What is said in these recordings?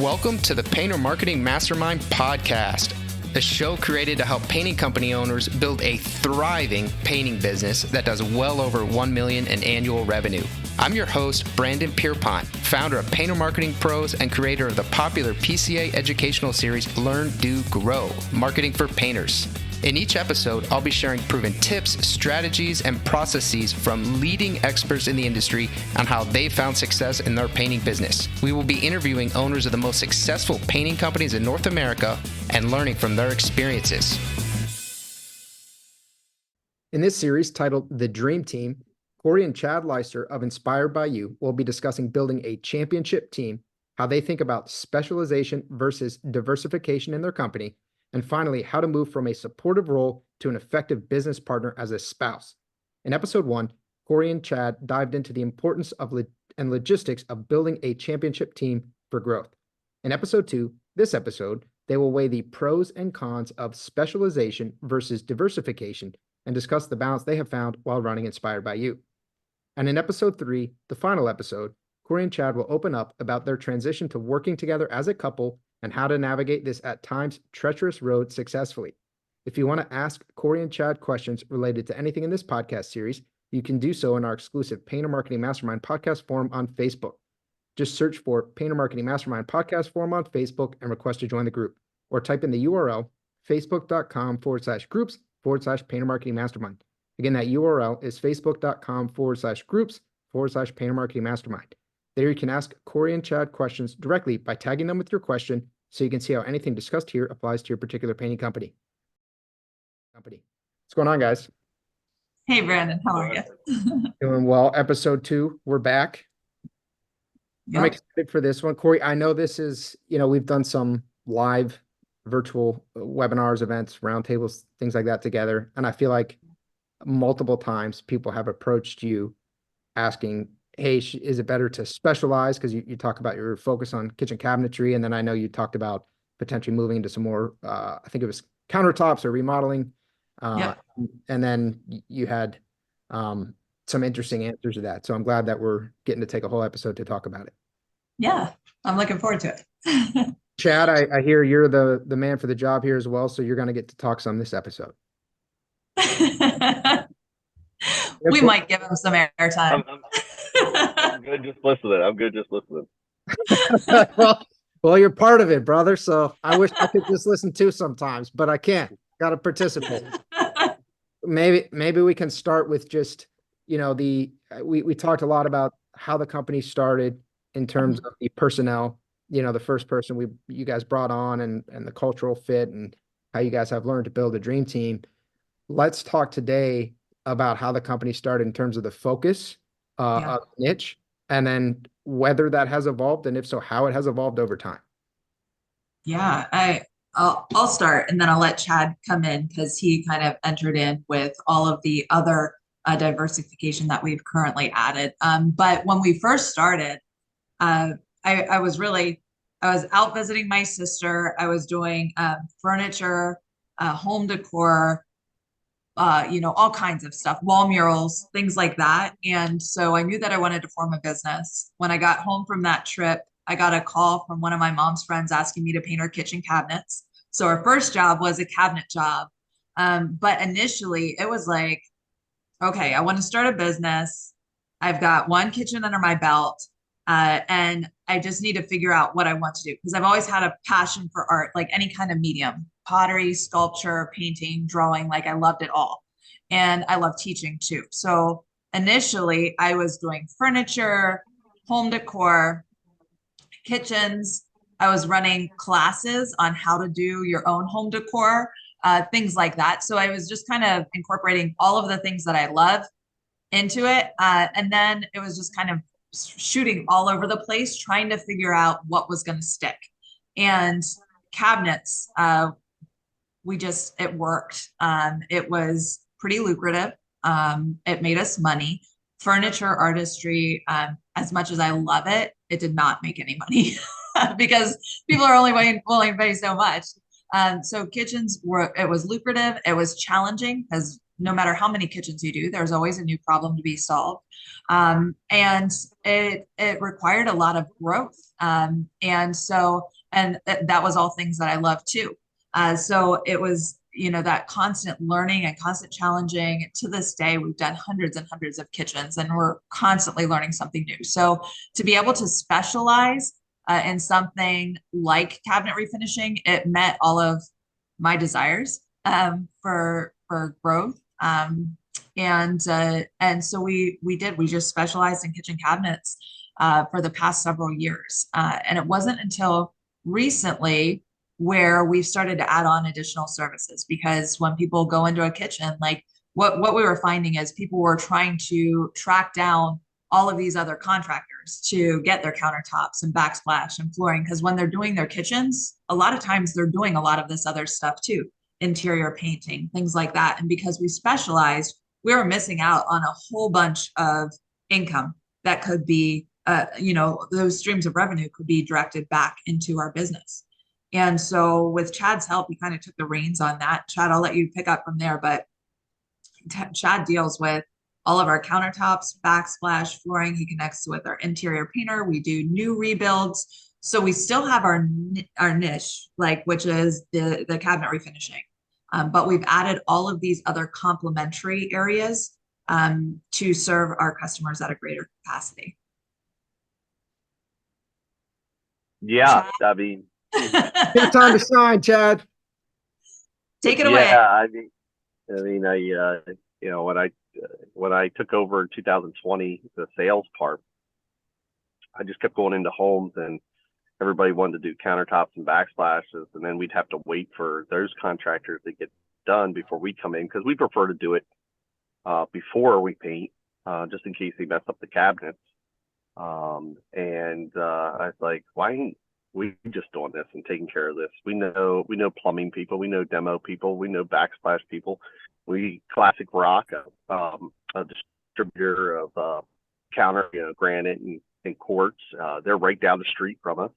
Welcome to the Painter Marketing Mastermind podcast, a show created to help painting company owners build a thriving painting business that does well over $1 million in annual revenue. I'm your host, Brandon Pierpont, founder of Painter Marketing Pros and creator of the popular PCA educational series, Learn, Do, Grow, Marketing for Painters. In each episode, I'll be sharing proven tips, strategies, and processes from leading experts in the industry on how they found success in their painting business. We will be interviewing owners of the most successful painting companies in North America and learning from their experiences. In this series titled The Dream Team, Corrie and Chad Leister of Inspired by You will be discussing building a championship team, how they think about specialization versus diversification in their company, and finally, how to move from a supportive role to an effective business partner as a spouse. In episode 1, Corrie and Chad dived into the importance of and logistics of building a championship team for growth. In episode 2, this episode, they will weigh the pros and cons of specialization versus diversification and discuss the balance they have found while running Inspired by You. And in episode 3, the final episode, Corrie and Chad will open up about their transition to working together as a couple and how to navigate this at times treacherous road successfully. If you want to ask Corrie and Chad questions related to anything in this podcast series, you can do so in our exclusive Painter Marketing Mastermind podcast forum on Facebook. Just search for Painter Marketing Mastermind podcast forum on Facebook and request to join the group, or type in the URL facebook.com/groups/Painter Marketing Mastermind. Again, that URL is facebook.com/groups/Painter Marketing Mastermind. There you can ask Corrie and Chad questions directly by tagging them with your question so you can see how anything discussed here applies to your particular painting company. What's going on, guys? Hey, Brandon, how are you? Doing well. Episode 2, we're back. Yep. I'm excited for this one. Corrie, I know this is, we've done some live virtual webinars, events, roundtables, things like that together. And I feel like multiple times people have approached you asking, hey, is it better to specialize? Because you talk about your focus on kitchen cabinetry. And then I know you talked about potentially moving into some more, I think it was countertops or remodeling. Yep. And then you had some interesting answers to that. So I'm glad that we're getting to take a whole episode to talk about it. Yeah, I'm looking forward to it. Chad, I hear you're the man for the job here as well. So you're going to get to talk some this episode. We might give him some airtime. I'm good just listening. Well, you're part of it, brother. So I wish I could just listen too sometimes, but I can't. Got to participate. Maybe we can start with just, we talked a lot about how the company started in terms of the personnel, the first person you guys brought on and the cultural fit and how you guys have learned to build a dream team. Let's talk today about how the company started in terms of the focus of niche, and then whether that has evolved, and if so, how it has evolved over time. Yeah, I'll start, and then I'll let Chad come in because he kind of entered in with all of the other diversification that we've currently added. But when we first started, I was out visiting my sister. I was doing furniture, home decor, all kinds of stuff, wall murals, things like that. And so I knew that I wanted to form a business. When I got home from that trip, I got a call from one of my mom's friends asking me to paint her kitchen cabinets. So our first job was a cabinet job. But initially it was like, okay, I want to start a business. I've got one kitchen under my belt. And I just need to figure out what I want to do, because I've always had a passion for art, like any kind of medium, pottery, sculpture, painting, drawing, like I loved it all. And I love teaching too. So initially I was doing furniture, home decor, kitchens. I was running classes on how to do your own home decor, things like that. So I was just kind of incorporating all of the things that I love into it. And then it was just kind of shooting all over the place, trying to figure out what was going to stick. And cabinets, it worked. It was pretty lucrative. It made us money. Furniture artistry, as much as I love it, it did not make any money because people are only willing to pay so much. So kitchens it was lucrative. It was challenging because no matter how many kitchens you do, there's always a new problem to be solved. And it required a lot of growth. And that was all things that I love too. So it was, that constant learning and constant challenging. To this day, we've done hundreds and hundreds of kitchens, and we're constantly learning something new. So to be able to specialize in something like cabinet refinishing, it met all of my desires for growth. And so we just specialized in kitchen cabinets for the past several years. And it wasn't until recently where we've started to add on additional services, because when people go into a kitchen, like what we were finding is people were trying to track down all of these other contractors to get their countertops and backsplash and flooring. Because when they're doing their kitchens, a lot of times they're doing a lot of this other stuff too, interior painting, things like that. And because we specialized, we were missing out on a whole bunch of income that could be, those streams of revenue could be directed back into our business. And so with Chad's help, he kind of took the reins on that. Chad, I'll let you pick up from there, but Chad deals with all of our countertops, backsplash, flooring. He connects with our interior painter. We do new rebuilds. So we still have our niche, which is the cabinet refinishing. But we've added all of these other complementary areas to serve our customers at a greater capacity. Yeah, Chad? I mean, It's time to shine, Chad. Take it away. Yeah, I mean, when I took over in 2020, the sales part, I just kept going into homes, and everybody wanted to do countertops and backsplashes, and then we'd have to wait for those contractors to get done before we come in, because we prefer to do it before we paint, just in case they mess up the cabinets. I was like, why ain't we just doing this and taking care of this? We know plumbing people, we know demo people, we know backsplash people. We Classic Rock, a distributor of counter, granite and quartz. They're right down the street from us.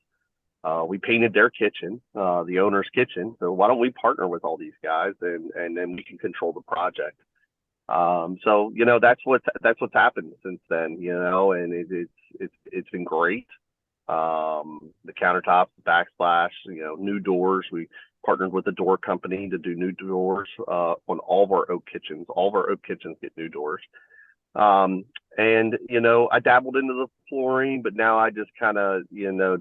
We painted their kitchen, the owner's kitchen. So why don't we partner with all these guys, and then we can control the project. So that's what's happened since then. And it's been great. The countertops, the backsplash, new doors. We partnered with a door company to do new doors on all of our oak kitchens. All of our oak kitchens get new doors. I dabbled into the flooring, but now I just kind of,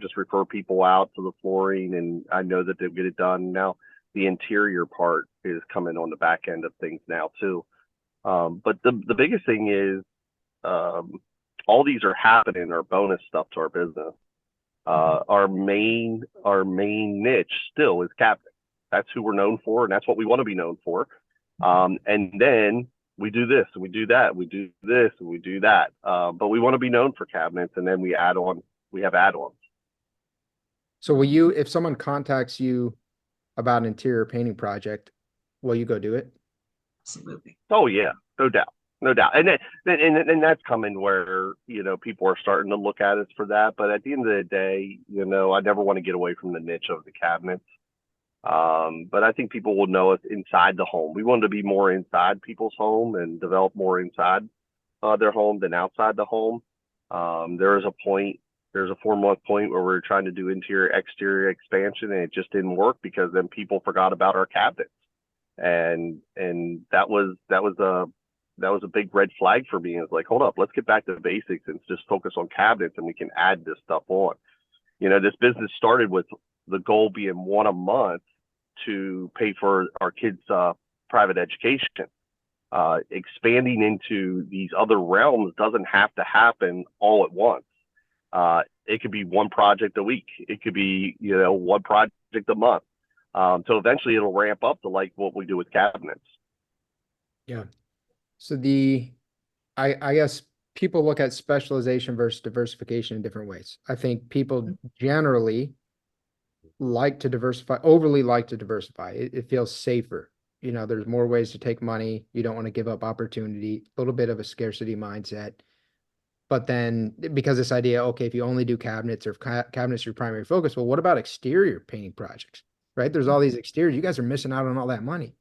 just refer people out to the flooring, and I know that they'll get it done. Now the interior part is coming on the back end of things now too. But the biggest thing is, all these are happening, are bonus stuff to our business. Our main niche still is cabinets. That's who we're known for, and that's what we want to be known for. And then we do this and we do that, we do this and we do that. But we want to be known for cabinets, and then we have add-ons. So if someone contacts you about an interior painting project, will you go do it? Absolutely. Oh yeah, no doubt. And that's coming where, people are starting to look at us for that. But at the end of the day, I never want to get away from the niche of the cabinets. But I think people will know us inside the home. We want to be more inside people's home and develop more inside their home than outside the home. There's a 4-month point where we're trying to do interior exterior expansion, and it just didn't work because then people forgot about our cabinets. And that was a big red flag for me. It's like, hold up, let's get back to the basics and just focus on cabinets, and we can add this stuff on. This business started with the goal being one a month to pay for our kids' private education. Expanding into these other realms doesn't have to happen all at once. It could be one project a week. It could be, one project a month. So eventually it'll ramp up to like what we do with cabinets. Yeah. So I guess people look at specialization versus diversification in different ways. I think people generally overly like to diversify. It feels safer. There's more ways to take money. You don't want to give up opportunity, a little bit of a scarcity mindset. But then because this idea, okay, if you only do cabinets, or cabinets your primary focus, well, what about exterior painting projects, right? There's all these exteriors. You guys are missing out on all that money.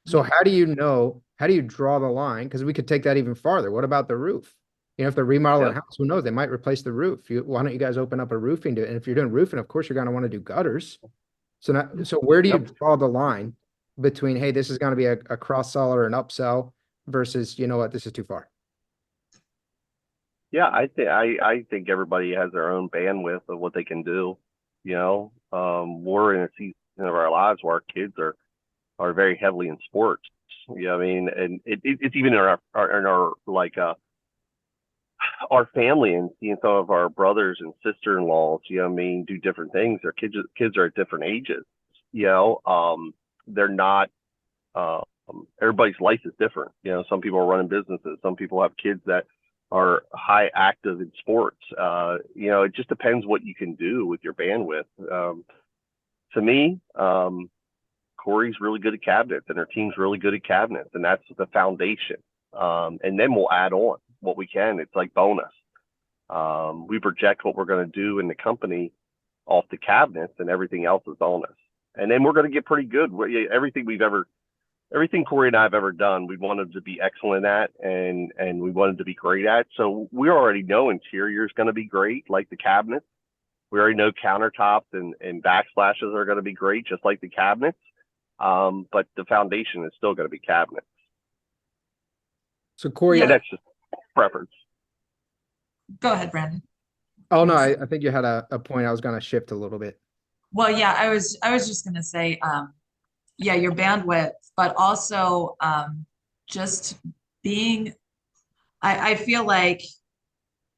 So how do you know how do you draw the line? Because we could take that even farther. What about the roof? You know, if they're remodeling a house, who knows? They might replace the roof. Why don't you guys open up a roofing and if you're doing roofing, of course, you're going to want to do gutters. So now, so where do you draw the line between, hey, this is going to be a cross sell or an upsell versus, you know what, this is too far? Yeah, I think everybody has their own bandwidth of what they can do. You know, we're in a season of our lives where our kids are very heavily in sports. You know what I mean? And it's even in our like our family and seeing some of our brothers and sister-in-laws, you know what I mean, do different things. Their kids are at different ages. You know, they're not everybody's life is different. You know, some people are running businesses, some people have kids that are high active in sports. You know, it just depends what you can do with your bandwidth. To me, Corrie's really good at cabinets and her team's really good at cabinets, and that's the foundation. And then we'll add on what we can. It's like bonus. We project what we're going to do in the company off the cabinets, and everything else is bonus. And then we're going to get pretty good. Everything Corrie and I have ever done, we wanted to be excellent at, and we wanted to be great at. So we already know interior is going to be great, like the cabinets. We already know countertops and backsplashes are going to be great, just like the cabinets. But the foundation is still going to be cabinets. So Corrie, And that's just preference. Go ahead, Brandon. oh no, I think you had a point. I was going to shift a little bit. Well, yeah, I was just gonna say, yeah, your bandwidth, but also just being, I feel like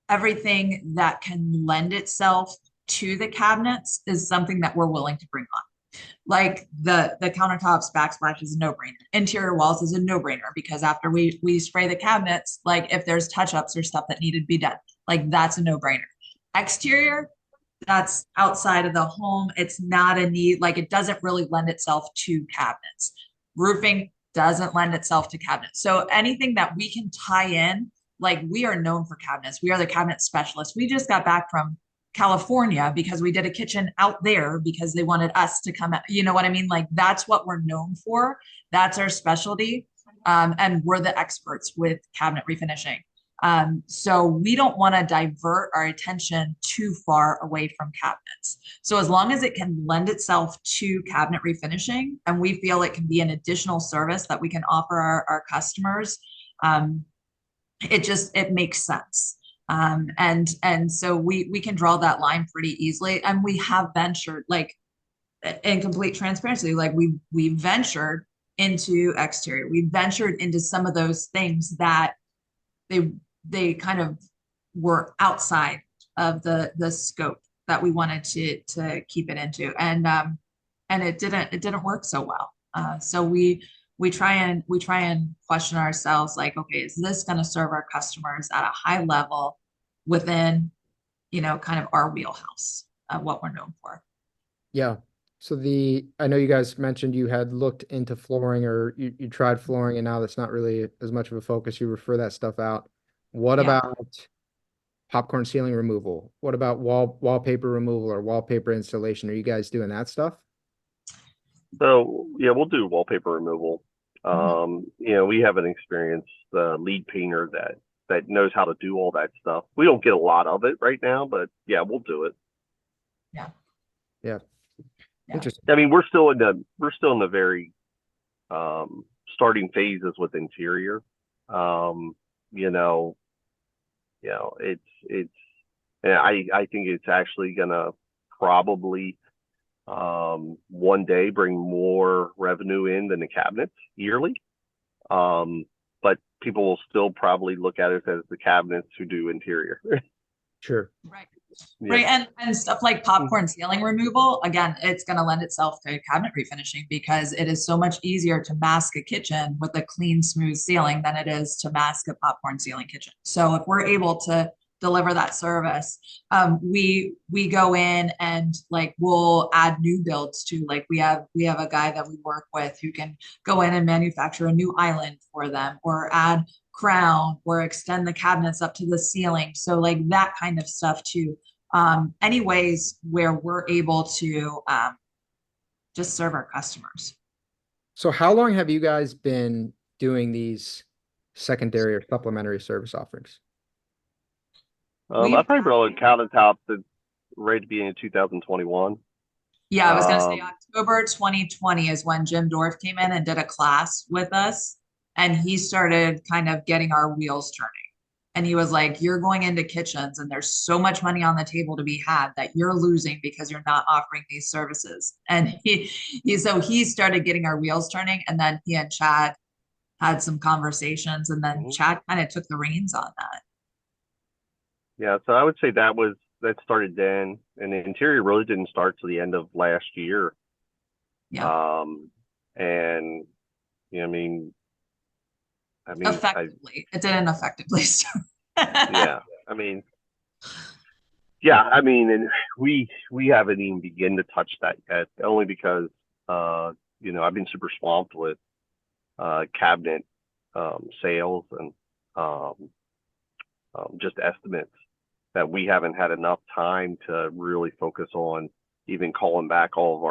everything that can lend itself to the cabinets is something that we're willing to bring on. Like the countertops, backsplash is a no-brainer. Interior walls is a no-brainer because after we spray the cabinets, like if there's touch-ups or stuff that needed to be done, like that's a no-brainer. Exterior, that's outside of the home. It's not a need, like it doesn't really lend itself to cabinets. Roofing doesn't lend itself to cabinets. So anything that we can tie in, like we are known for cabinets. We are the cabinet specialists. We just got back from California because we did a kitchen out there because they wanted us to come out. You know what I mean? Like that's what we're known for. That's our specialty. And we're the experts with cabinet refinishing. So we don't want to divert our attention too far away from cabinets. So as long as it can lend itself to cabinet refinishing and we feel it can be an additional service that we can offer our customers, it makes sense. And so we can draw that line pretty easily. And we have ventured, like in complete transparency, like we ventured into exterior. We ventured into some of those things that they kind of were outside of the scope that we wanted to keep it into, and it didn't work so well. So we try and question ourselves, like, okay, is this going to serve our customers at a high level within, you know, kind of our wheelhouse of what we're known for? Yeah. So I know you guys mentioned you had looked into flooring or you tried flooring and now that's not really as much of a focus. You refer that stuff out. What about popcorn ceiling removal? What about wallpaper removal or wallpaper installation? Are you guys doing that stuff? So yeah, we'll do wallpaper removal. You know, we have an experienced lead painter that knows how to do all that stuff. We don't get a lot of it right now, but yeah, we'll do it. Yeah. Interesting. I mean, we're still in the very starting phases with interior. I think it's actually gonna probably one day bring more revenue in than the cabinets yearly. But people will still probably look at it as the cabinets who do interior. Sure. Right. Yeah. Right. And stuff like popcorn ceiling removal, again, it's going to lend itself to cabinet refinishing because it is so much easier to mask a kitchen with a clean, smooth ceiling than it is to mask a popcorn ceiling kitchen. So if we're able to deliver that service, we go in and like we'll add new builds to, like we have a guy that we work with who can go in and manufacture a new island for them or add crown or extend the cabinets up to the ceiling. So like that kind of stuff too. Any ways where we're able to just serve our customers. So how long have you guys been doing these secondary or supplementary service offerings? I probably brought countertop that's ready to be in 2021. Yeah, I was going to say Um, October 2020 is when Jim Dorff came in and did a class with us, and he started kind of getting our wheels turning. And he was like, "You're going into kitchens, and there's so much money on the table to be had that you're losing because you're not offering these services." And so he started getting our wheels turning, and then he and Chad had some conversations, and then mhm. Chad kind of took the reins on that. Yeah, so I would say that started then, and the interior really didn't start till the end of last year. Yeah, And I mean, I effectively. It didn't effectively start. yeah, I mean, yeah, I mean, and we haven't even begun to touch that yet, only because I've been super swamped with cabinet sales and um, just estimates that we haven't had enough time to really focus on even calling back all of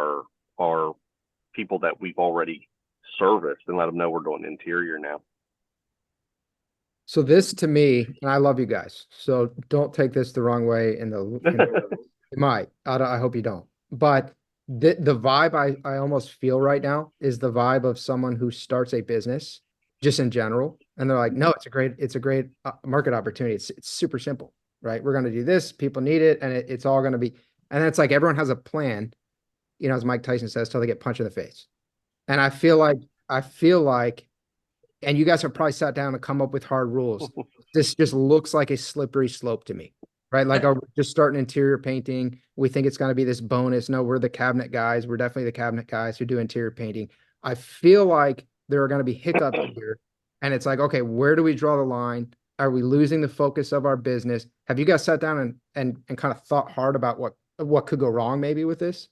our people that we've already serviced and let them know we're doing interior now. So this to me, and I love you guys, so don't take this the wrong way it might. I hope you don't. But the vibe I almost feel right now is the vibe of someone who starts a business just in general. And they're like, no, it's a great market opportunity. It's super simple, right? We're going to do this. People need it. And it's all going to be, and it's like everyone has a plan, as Mike Tyson says, till they get punched in the face. And I feel like, and you guys have probably sat down and come up with hard rules. This just looks like a slippery slope to me, right? Like, are we just starting interior painting? We think it's going to be this bonus. No, we're the cabinet guys. We're definitely the cabinet guys who do interior painting. I feel like there are going to be hiccups here. And it's like, okay, where do we draw the line? Are we losing the focus of our business? Have you guys sat down and kind of thought hard about what could go wrong maybe with this?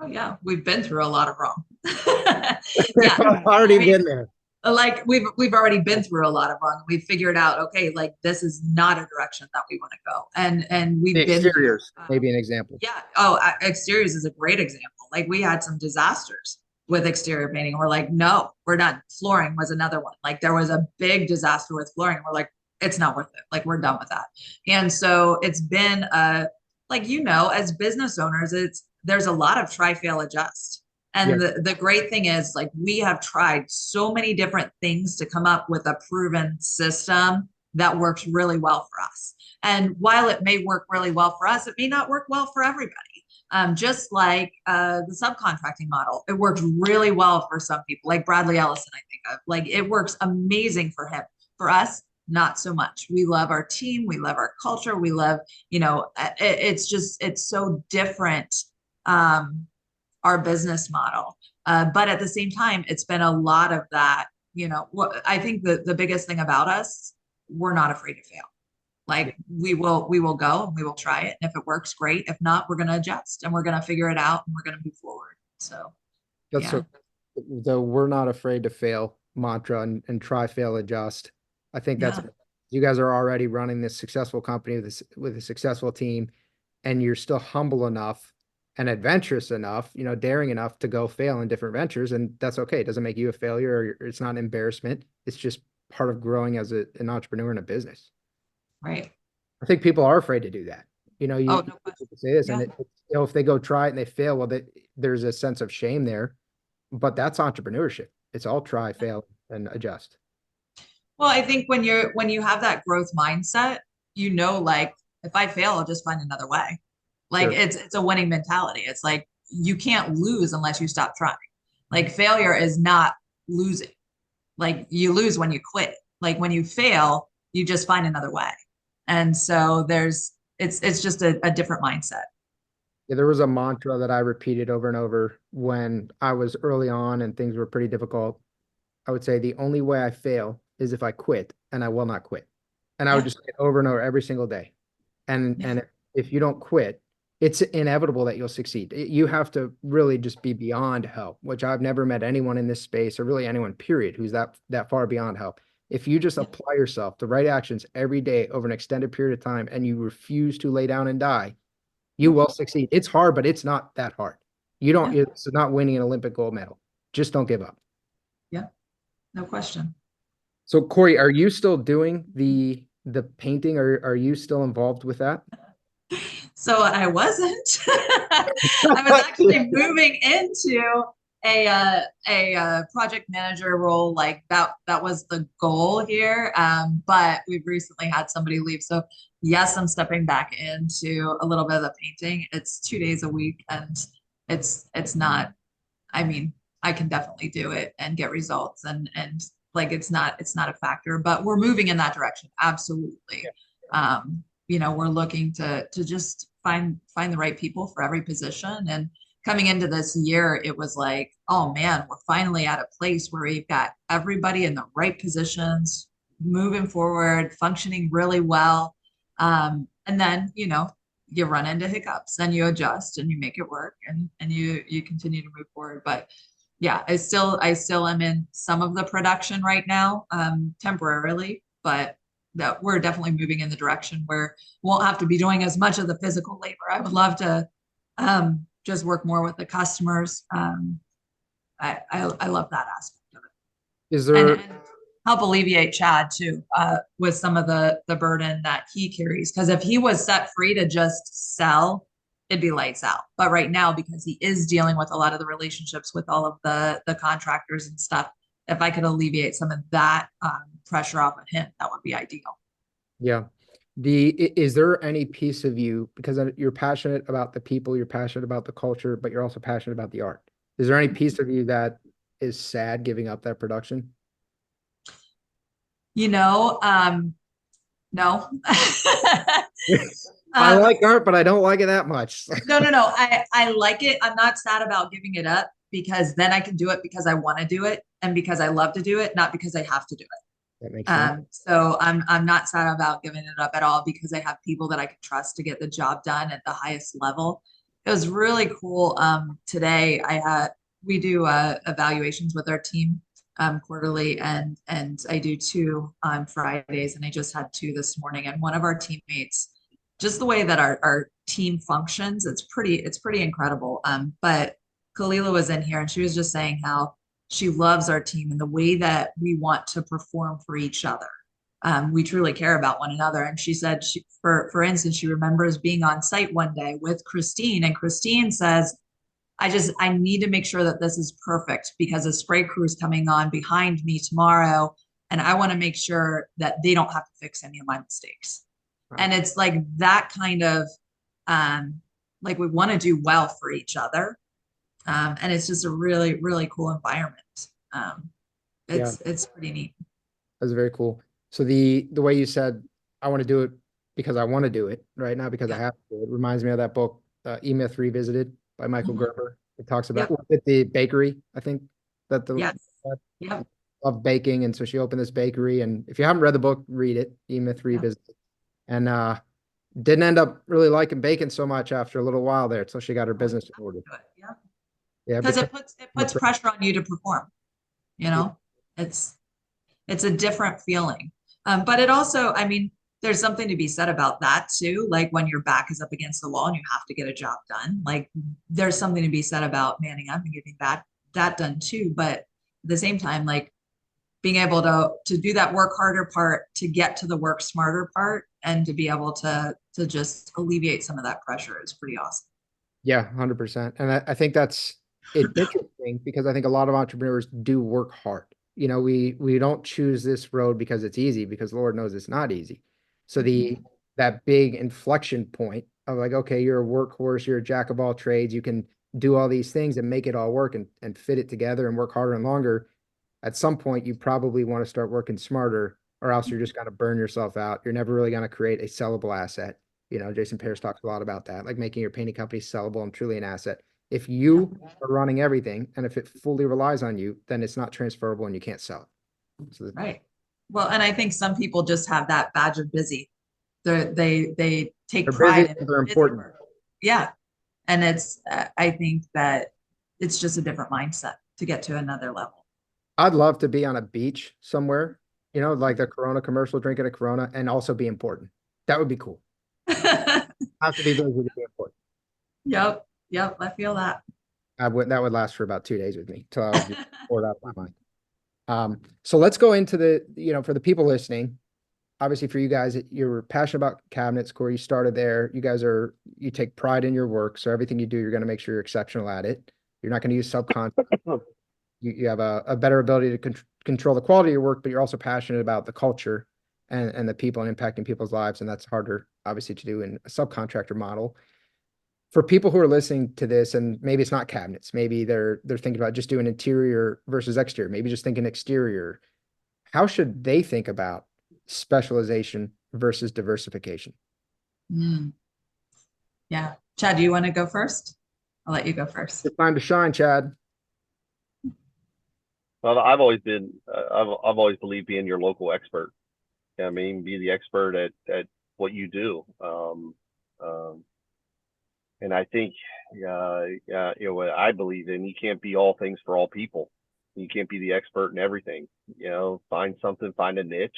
Oh yeah, we've been through a lot of wrong. Yeah, I've I already mean, been there. like we've already been through a lot of wrong. We've figured out, okay, like this is not a direction that we want to go, and The we've been through. exteriors, maybe an example. Yeah. Oh, exteriors is a great example. Like we had some disasters with exterior painting. We're like, no, we're done. Flooring was another one. Like there was a big disaster with flooring. We're like, it's not worth it. Like we're done with that. And so it's been like as business owners, there's a lot of try, fail, adjust. Yeah. And the great thing is like we have tried so many different things to come up with a proven system that works really well for us. And while it may work really well for us, it may not work well for everybody. Just like the subcontracting model, it works really well for some people, like Bradley Ellison, I think of. Like it works amazing for him. For us, not so much. We love our team. We love our culture. We love, it's so different, our business model. But at the same time, it's been a lot of that. I think the biggest thing about us, we're not afraid to fail. Like we will go and we will try it. And if it works, great. If not, we're going to adjust and we're going to figure it out and we're going to move forward. So, That's yeah. the we're not afraid to fail mantra and try, fail, adjust. I think that's, Yeah. you guys are already running this successful company with a successful team, and you're still humble enough and adventurous enough, daring enough to go fail in different ventures. And that's okay. It doesn't make you a failure, or it's not an embarrassment. It's just part of growing as an entrepreneur in a business. Right. I think people are afraid to do that. Oh, no question. Say this, and Yeah. if they go try it and they fail, well, there's a sense of shame there, but that's entrepreneurship. It's all try, fail, and adjust. Well, I think when you have that growth mindset, like if I fail, I'll just find another way. Like Sure. it's a winning mentality. It's like you can't lose unless you stop trying. Like failure is not losing. Like you lose when you quit. Like when you fail, you just find another way. And so it's just a different mindset. Yeah, there was a mantra that I repeated over and over when I was early on and things were pretty difficult. I would say the only way I fail is if I quit, and I will not quit. And I would Yeah. just say it over and over every single day. And Yeah. and if you don't quit, it's inevitable that you'll succeed. You have to really just be beyond help, which I've never met anyone in this space, or really anyone, period, who's that far beyond help. If you just Yeah. apply yourself, the right actions every day over an extended period of time, and you refuse to lay down and die, you will succeed. It's hard, but it's not that hard. Yeah. It's not winning an Olympic gold medal. Just don't give up. Yeah. No question. So Corey, are you still doing the painting, or are you still involved with that? So I wasn't. I was actually moving into a project manager role. Like that was the goal here. But we've recently had somebody leave. So yes, I'm stepping back into a little bit of the painting. It's 2 days a week, and it's not. I mean, I can definitely do it and get results, and like it's not a factor. But we're moving in that direction. Absolutely. We're looking to just find the right people for every position. And coming into this year, it was like, oh man, we're finally at a place where we've got everybody in the right positions, moving forward, functioning really well. And then, you run into hiccups and you adjust and you make it work, and you continue to move forward. But yeah, I still am in some of the production right now, temporarily, but that we're definitely moving in the direction where we won't have to be doing as much of the physical labor. I would love to just work more with the customers. I love that aspect of it, Is and, there, and help alleviate Chad too, with some of the burden that he carries. Because if he was set free to just sell, it'd be lights out. But right now, because he is dealing with a lot of the relationships with all of the contractors and stuff, if I could alleviate some of that pressure off of him, that would be ideal. yeah, is there any piece of you, because you're passionate about the people, you're passionate about the culture, but you're also passionate about the art. Is there any piece of you that is sad giving up that production? You know, no. I um, like art, but I don't like it that much. no. I like it. I'm not sad about giving it up, because then I can do it because I want to do it and because I love to do it, not because I have to do it. That makes sense. So I'm not sad about giving it up at all, because I have people that I can trust to get the job done at the highest level. It was really cool. Today we do evaluations with our team quarterly, and I do two on Fridays, and I just had two this morning. And one of our teammates, just the way that our team functions, it's pretty incredible. But Kalila was in here and she was just saying how she loves our team and the way that we want to perform for each other. We truly care about one another. And she said, for instance, she remembers being on site one day with Christine, and Christine says, I need to make sure that this is perfect because a spray crew is coming on behind me tomorrow. And I want to make sure that they don't have to fix any of my mistakes. Right. And it's like that kind of, like we want to do well for each other. And it's just a really, really cool environment. It's pretty neat. That's very cool. So the way you said, I want to do it because I want to do it, right? Not because I have to do it, reminds me of that book, E-Myth Revisited by Michael Gerber. It talks about the bakery, I think, that of baking. And so she opened this bakery. And if you haven't read the book, read it, E-Myth Revisited. And didn't end up really liking baking so much after a little while there. So she got her business in order. Yeah, because it puts pressure on you to perform. It's a different feeling. But it also, I mean, there's something to be said about that too. Like when your back is up against the wall and you have to get a job done, like there's something to be said about manning up and getting that done too. But at the same time, like being able to do that work harder part to get to the work smarter part, and to be able to just alleviate some of that pressure is pretty awesome. Yeah, 100%. And I think it's interesting because I think a lot of entrepreneurs do work hard. We don't choose this road because it's easy, because Lord knows it's not easy. So that big inflection point of like, okay, you're a workhorse, you're a jack of all trades, you can do all these things and make it all work and fit it together and work harder and longer. At some point, you probably want to start working smarter, or else you're just going to burn yourself out. You're never really going to create a sellable asset. Jason Pearce talks a lot about that, like making your painting company sellable and truly an asset. If you are running everything and if it fully relies on you, then it's not transferable and you can't sell it. So right. Well, and I think some people just have that badge of busy. They take pride in they're important. Work. Yeah. And I think that it's just a different mindset to get to another level. I'd love to be on a beach somewhere, like the Corona commercial, drinking a Corona, and also be important. That would be cool. Have to be busy to be important. Yep. I feel that. That would last for about 2 days with me till I was bored out of my mind. So let's go into for the people listening, obviously for you guys, you're passionate about cabinets. Corey, you started there. You take pride in your work. So everything you do, you're going to make sure you're exceptional at it. You're not going to use subcontract. You have a better ability to control the quality of your work, but you're also passionate about the culture and the people and impacting people's lives. And that's harder, obviously, to do in a subcontractor model. For people who are listening to this, and maybe it's not cabinets, maybe they're thinking about just doing interior versus exterior, maybe just thinking exterior. How should they think about specialization versus diversification? Mm, yeah. Chad, do you want to go first? I'll let you go first. It's time to shine, Chad. Well, I've always believed being your local expert. I mean, be the expert at what you do. And I think, what I believe in, you can't be all things for all people. You can't be the expert in everything. Find something, find a niche,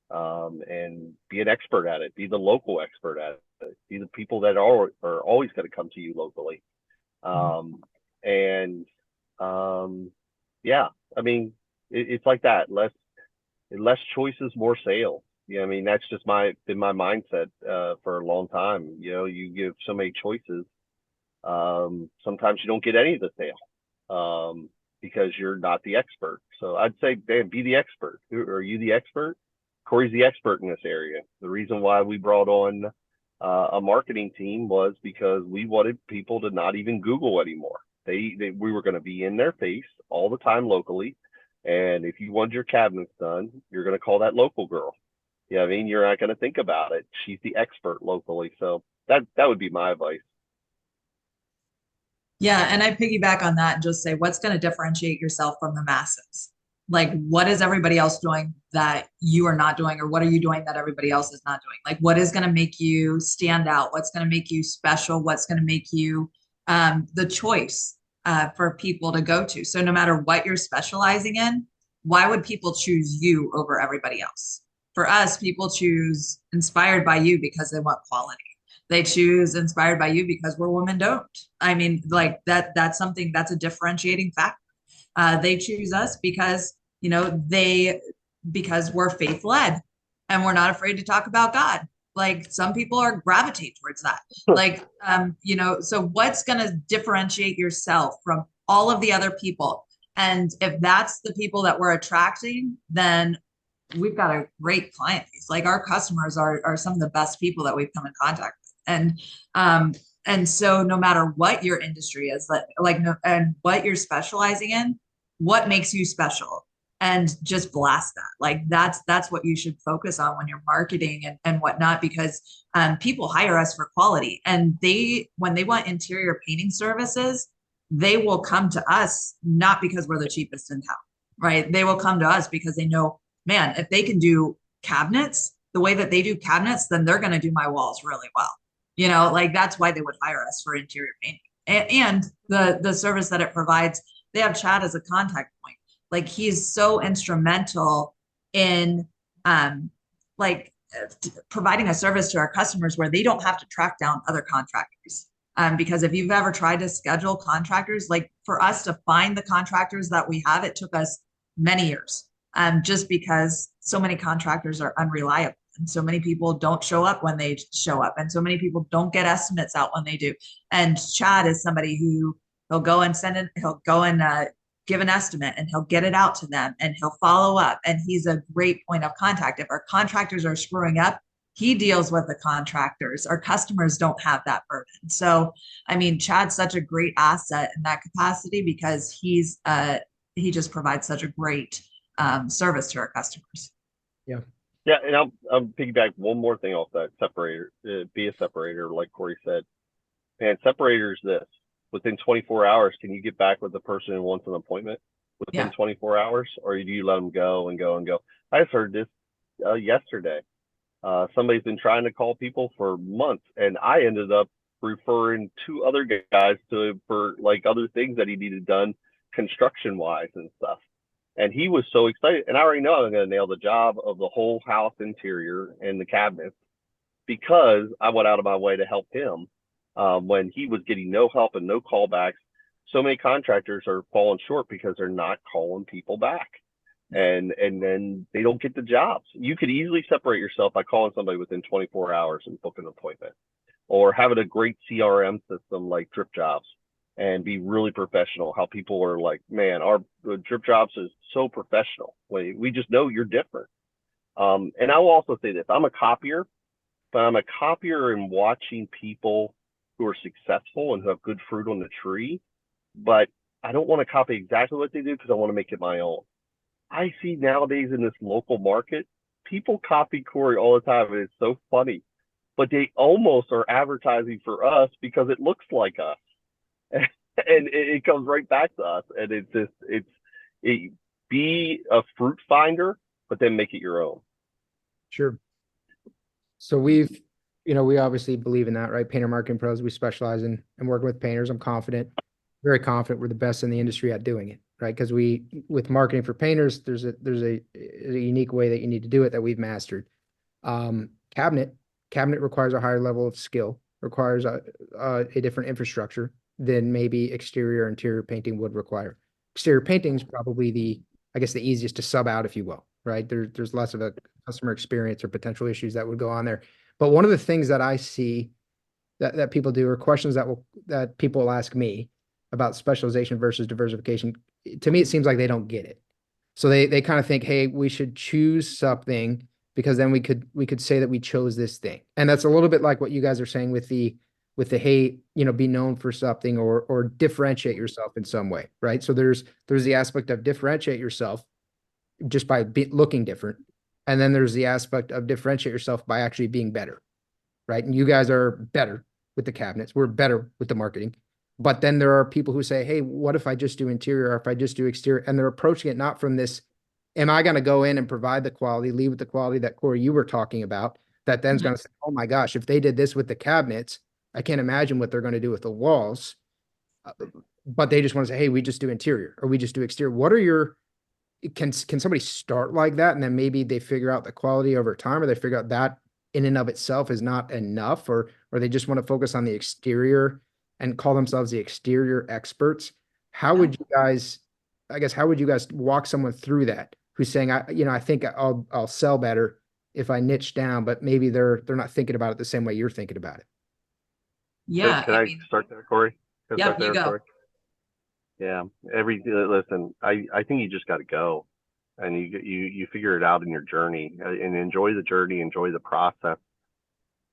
and be an expert at it. Be the local expert at it. Be the people that are always going to come to you locally. Yeah, I mean, it's like that. Less choices, more sales. Yeah, I mean, that's just been my mindset for a long time. You give so many choices. Sometimes you don't get any of the sale because you're not the expert. So I'd say, man, be the expert. Are you the expert? Corey's the expert in this area. The reason why we brought on a marketing team was because we wanted people to not even Google anymore. We were going to be in their face all the time locally. And if you want your cabinets done, you're going to call that local girl. I mean, you're not going to think about it. She's the expert locally. So that would be my advice. Yeah, and I piggyback on that and just say, what's going to differentiate yourself from the masses? Like, what is everybody else doing that you are not doing, or what are you doing that everybody else is not doing? Like, what is going to make you stand out? What's going to make you special? What's going to make you the choice for people to go to? So no matter what you're specializing in, why would people choose you over everybody else? For us, people choose Inspired by You because they want quality. They choose Inspired by You because we're women don't. I mean, like that's something that's a differentiating factor. They choose us because, because we're faith led and we're not afraid to talk about God. Like some people are gravitate towards that. Like, so what's going to differentiate yourself from all of the other people? And if that's the people that we're attracting, then we've got a great client base. Like our customers are some of the best people that we've come in contact with. And so no matter what your industry is, and what you're specializing in, what makes you special, and just blast that. Like that's what you should focus on when you're marketing and whatnot, because people hire us for quality, and when they want interior painting services, they will come to us not because we're the cheapest in town, right? They will come to us because they know, man, if they can do cabinets the way that they do cabinets, then they're going to do my walls really well. Like that's why they would hire us for interior painting, and the service that it provides. They have Chad as a contact point. Like he's so instrumental in providing a service to our customers where they don't have to track down other contractors. Because if you've ever tried to schedule contractors, like for us to find the contractors that we have, it took us many years. Just because so many contractors are unreliable and so many people don't show up when they show up, and so many people don't get estimates out when they do. And Chad is somebody who he'll go and give an estimate, and he'll get it out to them, and he'll follow up, and he's a great point of contact. If our contractors are screwing up, he deals with the contractors. Our customers don't have that burden. So, I mean, Chad's such a great asset in that capacity because he just provides such a great service to our customers. Yeah, and I'll piggyback one more thing off that separator. Be a separator, like Corey said. Man, separators this. Within 24 hours, can you get back with the person who wants an appointment within 24 hours, or do you let them go and go and go? I just heard this yesterday. Somebody's been trying to call people for months, and I ended up referring two other guys for like other things that he needed done construction wise and stuff. And he was so excited, and I already know I'm going to nail the job of the whole house interior and the cabinets because I went out of my way to help him when he was getting no help and no callbacks. So many contractors are falling short because they're not calling people back. and then they don't get the jobs. You could easily separate yourself by calling somebody within 24 hours and book an appointment, or having a great CRM system like Drip Jobs and be really professional. How people are like, man, our Drip Jobs is so professional. We just know you're different. And I will also say this: I'm a copier, but I'm a copier in watching people who are successful and who have good fruit on the tree. But I don't want to copy exactly what they do because I want to make it my own. I see nowadays in this local market, people copy Corrie all the time, and it's so funny. But they almost are advertising for us because it looks like us, and it comes right back to us. And be a fruit finder, but then make it your own. Sure. So we obviously believe in that, right? Painter marketing pros, we specialize in and working with painters. I'm confident, very confident we're the best in the industry at doing it, right? Because with marketing for painters, there's a unique way that you need to do it that we've mastered. Cabinet requires a higher level of skill, requires a different infrastructure than maybe exterior or interior painting would require. Exterior painting is probably the easiest to sub out, if you will, right? There's less of a customer experience or potential issues that would go on there. But one of the things that I see that people do, or questions that people will ask me about specialization versus diversification, to me, it seems like they don't get it. So they kind of think, hey, we should choose something because then we could say that we chose this thing. And that's a little bit like what you guys are saying with the hey, be known for something or differentiate yourself in some way, right? So there's the aspect of differentiate yourself just by looking different. And then there's the aspect of differentiate yourself by actually being better, right? And you guys are better with the cabinets. We're better with the marketing. But then there are people who say, hey, what if I just do interior or if I just do exterior? And they're approaching it not from this, am I going to go in and provide the quality, lead with the quality that Corrie, you were talking about, that then's going to say, oh my gosh, if they did this with the cabinets, I can't imagine what they're going to do with the walls. But they just want to say, hey, we just do interior or we just do exterior. What are can somebody start like that? And then maybe they figure out the quality over time, or they figure out that in and of itself is not enough, or they just want to focus on the exterior and call themselves the exterior experts. How would you guys walk someone through that who's saying, I think I'll sell better if I niche down, but maybe they're not thinking about it the same way you're thinking about it. Yeah. Can I start there, Corrie? Yeah, you go. Corrie? Yeah. Listen, I think you just got to go, and you figure it out in your journey, and enjoy the journey, enjoy the process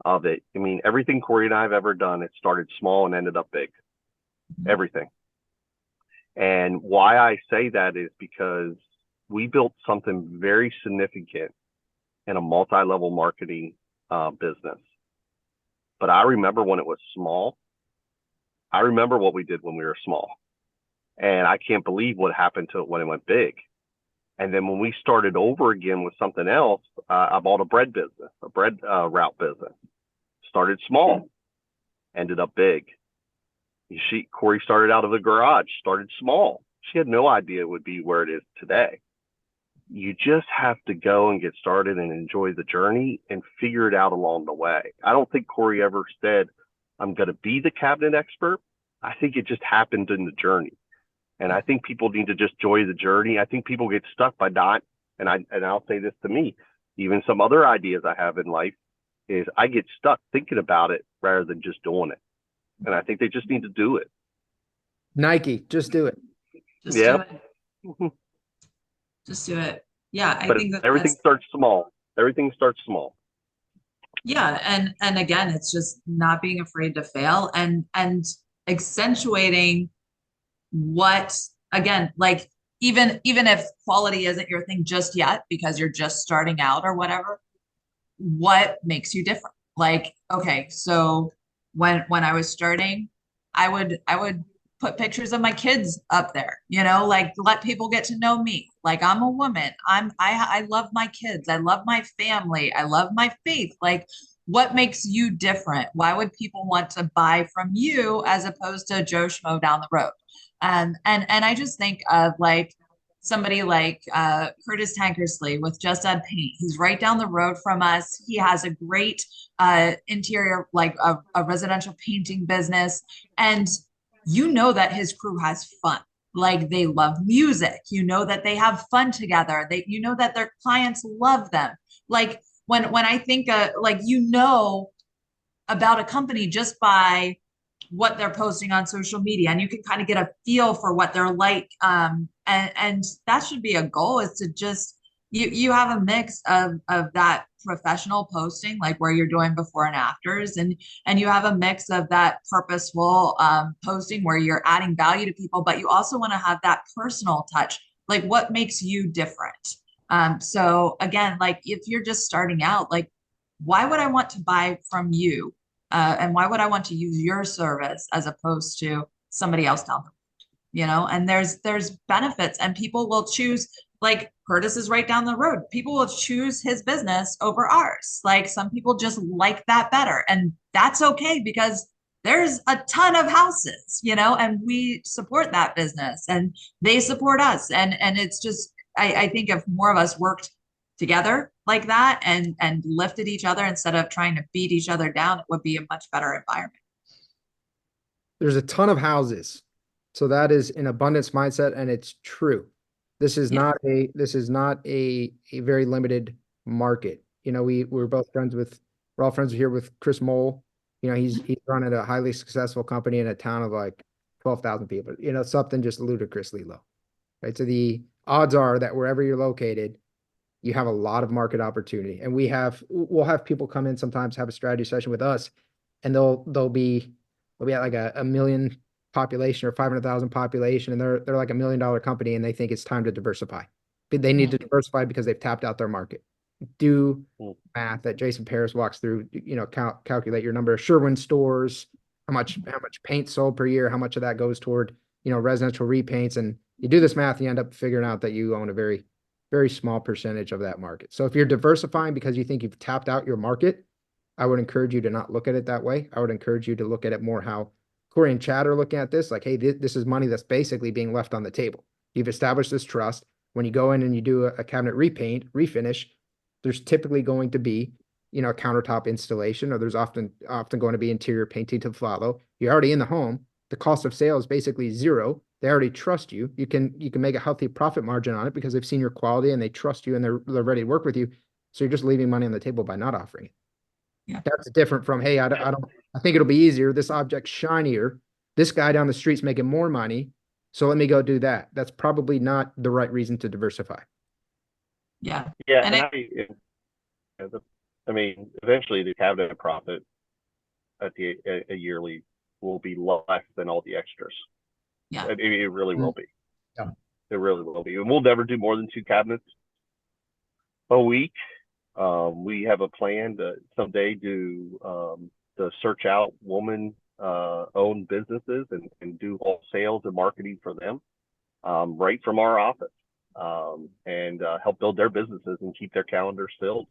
of it. I mean, everything Corrie and I have ever done, it started small and ended up big. Everything. And why I say that is because we built something very significant in a multi-level marketing business. But I remember when it was small. I remember what we did when we were small. And I can't believe what happened to it when it went big. And then when we started over again with something else, I bought a bread business, a bread route business. Started small, ended up big. Corrie started out of the garage, started small. She had no idea it would be where it is today. You just have to go and get started and enjoy the journey and figure it out along the way. I don't think Corrie ever said, I'm going to be the cabinet expert. I think it just happened in the journey. And I think people need to just enjoy the journey. I think people get stuck by not, and I'll say this to me, even some other ideas I have in life is I get stuck thinking about it rather than just doing it. And I think they just need to do it. Nike, just do it. Just do it. Just do it. Yeah, I think everything starts small. Everything starts small. Yeah, and again, it's just not being afraid to fail and accentuating what, again, like even if quality isn't your thing just yet because you're just starting out or whatever, what makes you different? Like, okay, so when I was starting, I would put pictures of my kids up there, like let people get to know me. Like I'm a woman. I love my kids. I love my family. I love my faith. Like what makes you different? Why would people want to buy from you as opposed to Joe Schmo down the road? And I just think of like somebody like Curtis Tankersley with Just Add Paint. He's right down the road from us. He has a great interior, like a residential painting business. And that his crew has fun. like they love music, you know that they have fun together, they, you know that their clients love them. Like when I think like, you know, about a company just by what they're posting on social media, and you can kind of get a feel for what they're like. And that should be a goal, is to just, you have a mix of that professional posting, like where you're doing before and afters, and you have a mix of that purposeful posting where you're adding value to people, but you also want to have that personal touch, like what makes you different. So again, like if you're just starting out, like why would I want to buy from you? And why would I want to use your service as opposed to somebody else down the road? You know, and there's benefits, and people will choose, like Curtis is right down the road. People will choose his business over ours. Like some people just like that better. And that's okay, because there's a ton of houses, you know, and we support that business and they support us. And it's just, I think if more of us worked together like that and lifted each other instead of trying to beat each other down, it would be a much better environment. There's a ton of houses. So that is an abundance mindset, and it's true. This is Yeah. not a very limited market. You know, we're both friends with, we're all friends here with Chris Mole. You know, he's running a highly successful company in a town of like 12,000 people, you know, something just ludicrously low. Right. So the odds are that wherever you're located, you have a lot of market opportunity. And we'll have people come in sometimes, have a strategy session with us, and they'll be at like a million population or 500,000 population, and they're like $1 million company, and they think it's time to diversify. They need to diversify because they've tapped out their market. Do math that Jason Paris walks through, you know, calculate your number of Sherwin stores, how much paint sold per year, how much of that goes toward, you know, residential repaints. And you do this math, you end up figuring out that you own a very, very small percentage of that market. So if you're diversifying because you think you've tapped out your market, I would encourage you to not look at it that way. I would encourage you to look at it more how Corrie and Chad are looking at this. Like, hey, this is money that's basically being left on the table. You've established this trust. When you go in and you do a cabinet repaint, refinish, there's typically going to be, you know, a countertop installation, or there's often going to be interior painting to follow. You're already in the home. The cost of sale is basically zero. They already trust you. You can make a healthy profit margin on it because they've seen your quality and they trust you and they're ready to work with you. So you're just leaving money on the table by not offering it. Yeah. That's different from, hey, I think it'll be easier. This object's shinier. This guy down the street's making more money, so let me go do that. That's probably not the right reason to diversify. Yeah. Yeah, And I mean, eventually the cabinet profit at a yearly will be less than all the extras. yeah. I mean, it really will be. Yeah. It really will be. And we'll never do more than 2 cabinets a week. We have a plan to someday do to search out woman owned businesses and do all sales and marketing for them right from our office, and help build their businesses and keep their calendars filled.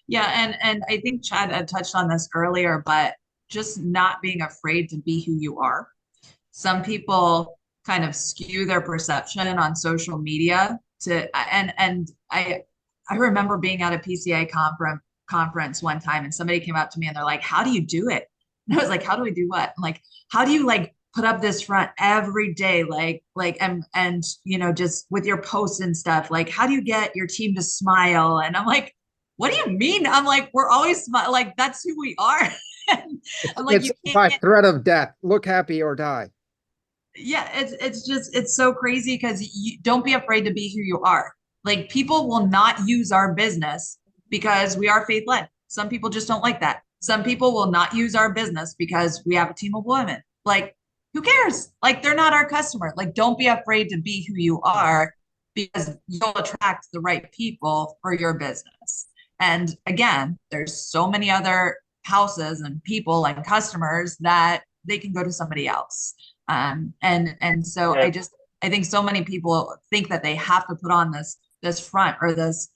Yeah, and I think Chad had touched on this earlier, but just not being afraid to be who you are. Some people kind of skew their perception on social media and I remember being at a PCA conference one time, and somebody came up to me and they're like, "How do you do it?" And I was like, "How do I do what?" I'm like, "How do you like put up this front every day, and you know, just with your posts and stuff, like how do you get your team to smile?" And I'm like, "What do you mean?" I'm like, "We're always like that's who we are." I'm like, It's you by can't. threat of death. Look happy or die. Yeah, it's just, it's so crazy, because you don't be afraid to be who you are. Like people will not use our business because we are faith led. Some people just don't like that. Some people will not use our business because we have a team of women. Like, who cares? Like, they're not our customer. Like, don't be afraid to be who you are, because you'll attract the right people for your business. And again, there's so many other houses and people and customers that they can go to somebody else. And so Yeah. I think so many people think that they have to put on this front, or this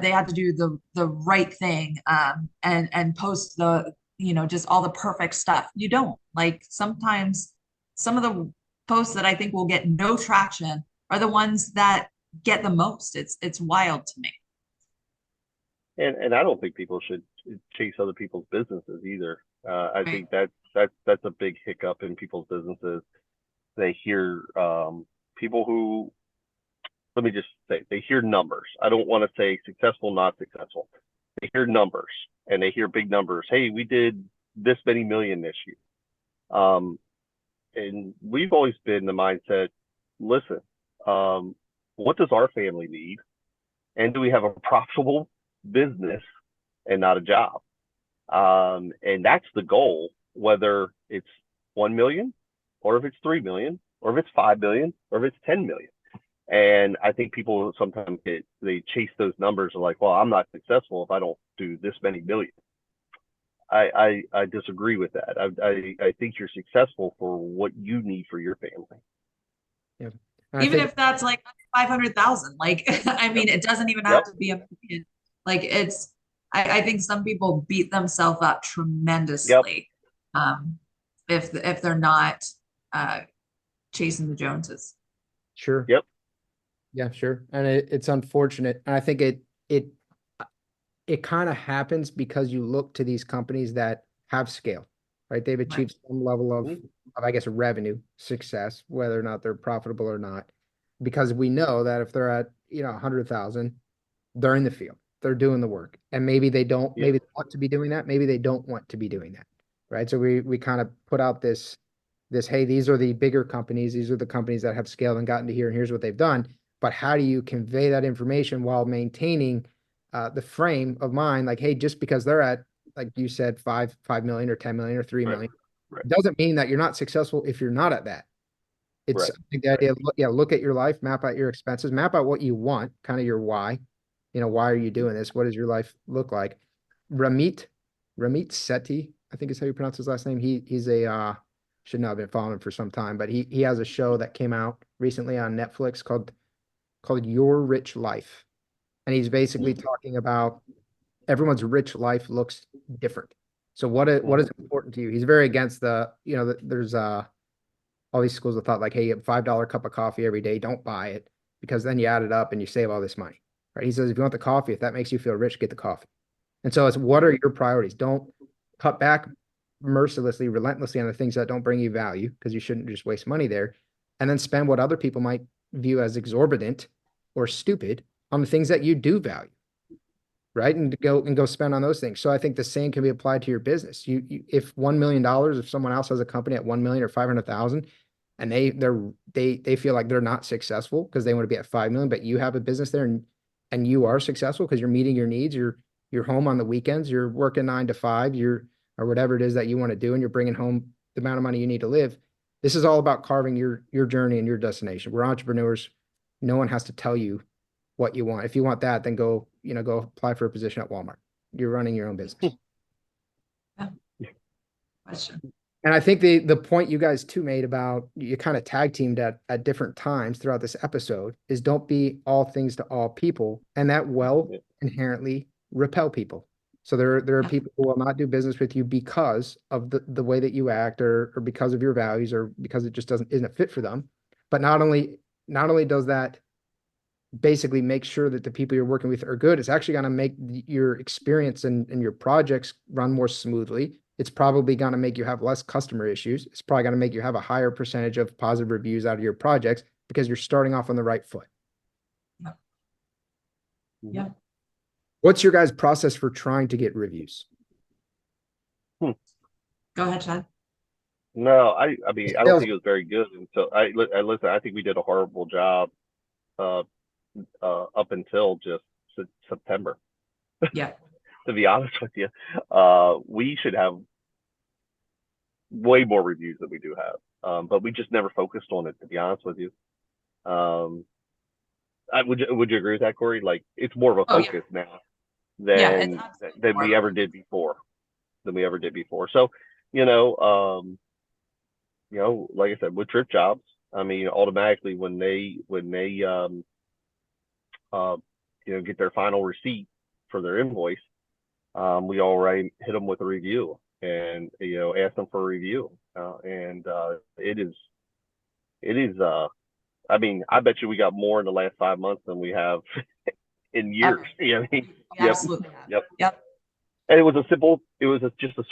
they have to do the right thing, and post the, you know, just all the perfect stuff. You don't. Like, sometimes some of the posts that I think will get no traction are the ones that get the most. It's wild to me. And I don't think people should chase other people's businesses either. I Right. think that's a big hiccup in people's businesses. they hear people who, let me just say, they hear numbers. I don't want to say successful, not successful. They hear numbers and they hear big numbers. Hey, we did this many million this year. And we've always been the mindset, listen, what does our family need? And do we have a profitable business and not a job? And that's the goal, whether it's 1 million or if it's 3 million or if it's 5 million or if it's 10 million. And I think people sometimes they chase those numbers and like, well, I'm not successful if I don't do this many million. I disagree with that. I think you're successful for what you need for your family. Yeah. Even if that's like 500,000, like, I mean, it doesn't even have to be a million. Like I think some people beat themselves up tremendously if they're not chasing the Joneses. Sure. Yep. Yeah, sure. And it's unfortunate. And I think it kind of happens because you look to these companies that have scale, right? They've achieved some level of, I guess, revenue success, whether or not they're profitable or not. Because we know that if they're at, 100,000, they're in the field, they're doing the work. And maybe they don't, maybe they want to be doing that. Maybe they don't want to be doing that. Right. So we kind of put out this, hey, these are the bigger companies. These are the companies that have scaled and gotten to here, and here's what they've done. But how do you convey that information while maintaining the frame of mind? Like, hey, just because they're at, like you said, 5 million or 10 million or 3 million, doesn't mean that you're not successful if you're not at that. It's the idea of, look at your life, map out your expenses, map out what you want, kind of your why. Why are you doing this? What does your life look like? Ramit Sethi, I think is how you pronounce his last name. He's a should not have been following him for some time, but he has a show that came out recently on Netflix called Your Rich Life. And he's basically talking about everyone's rich life looks different. So what is important to you? He's very against there's all these schools of thought like, hey, you have $5 cup of coffee every day, don't buy it, because then you add it up and you save all this money. Right? He says, if you want the coffee, if that makes you feel rich, get the coffee. And so it's, what are your priorities? Don't cut back mercilessly, relentlessly on the things that don't bring you value, because you shouldn't just waste money there, and then spend what other people might view as exorbitant or stupid on the things that you do value, right? And go spend on those things. So I think the same can be applied to your business. If $1 million, if someone else has a company at 1 million or 500,000, and they feel like they're not successful because they want to be at 5 million, but you have a business there and you are successful because you're meeting your needs, you're home on the weekends, you're working 9 to 5, or whatever it is that you want to do, and you're bringing home the amount of money you need to live. This is all about carving your journey and your destination. We're entrepreneurs. No one has to tell you what you want. If you want that, then go apply for a position at Walmart. You're running your own business. Question. And I think the point you guys too made about you kind of tag teamed at different times throughout this episode is don't be all things to all people, and that will inherently repel people. So there are people who will not do business with you because of the way that you act, or because of your values, or because it just isn't a fit for them. But not only does that basically make sure that the people you're working with are good, it's actually going to make your experience and your projects run more smoothly. It's probably going to make you have less customer issues. It's probably going to make you have a higher percentage of positive reviews out of your projects because you're starting off on the right foot. Yeah. What's your guys' process for trying to get reviews? Go ahead, Chad. No, I mean, I don't think it was very good. And so I listen, I think we did a horrible job up until just September. Yeah. To be honest with you, we should have way more reviews than we do have, but we just never focused on it. To be honest with you, would you agree with that, Corrie? Like, it's more of a focus now than we ever did before. So, like I said, with trip jobs, I mean, automatically when they get their final receipt for their invoice, we already hit them with a review and ask them for a review, and it is I mean, I bet you we got more in the last 5 months than we have in years. You know what I mean? Absolutely. Yep. And it was just a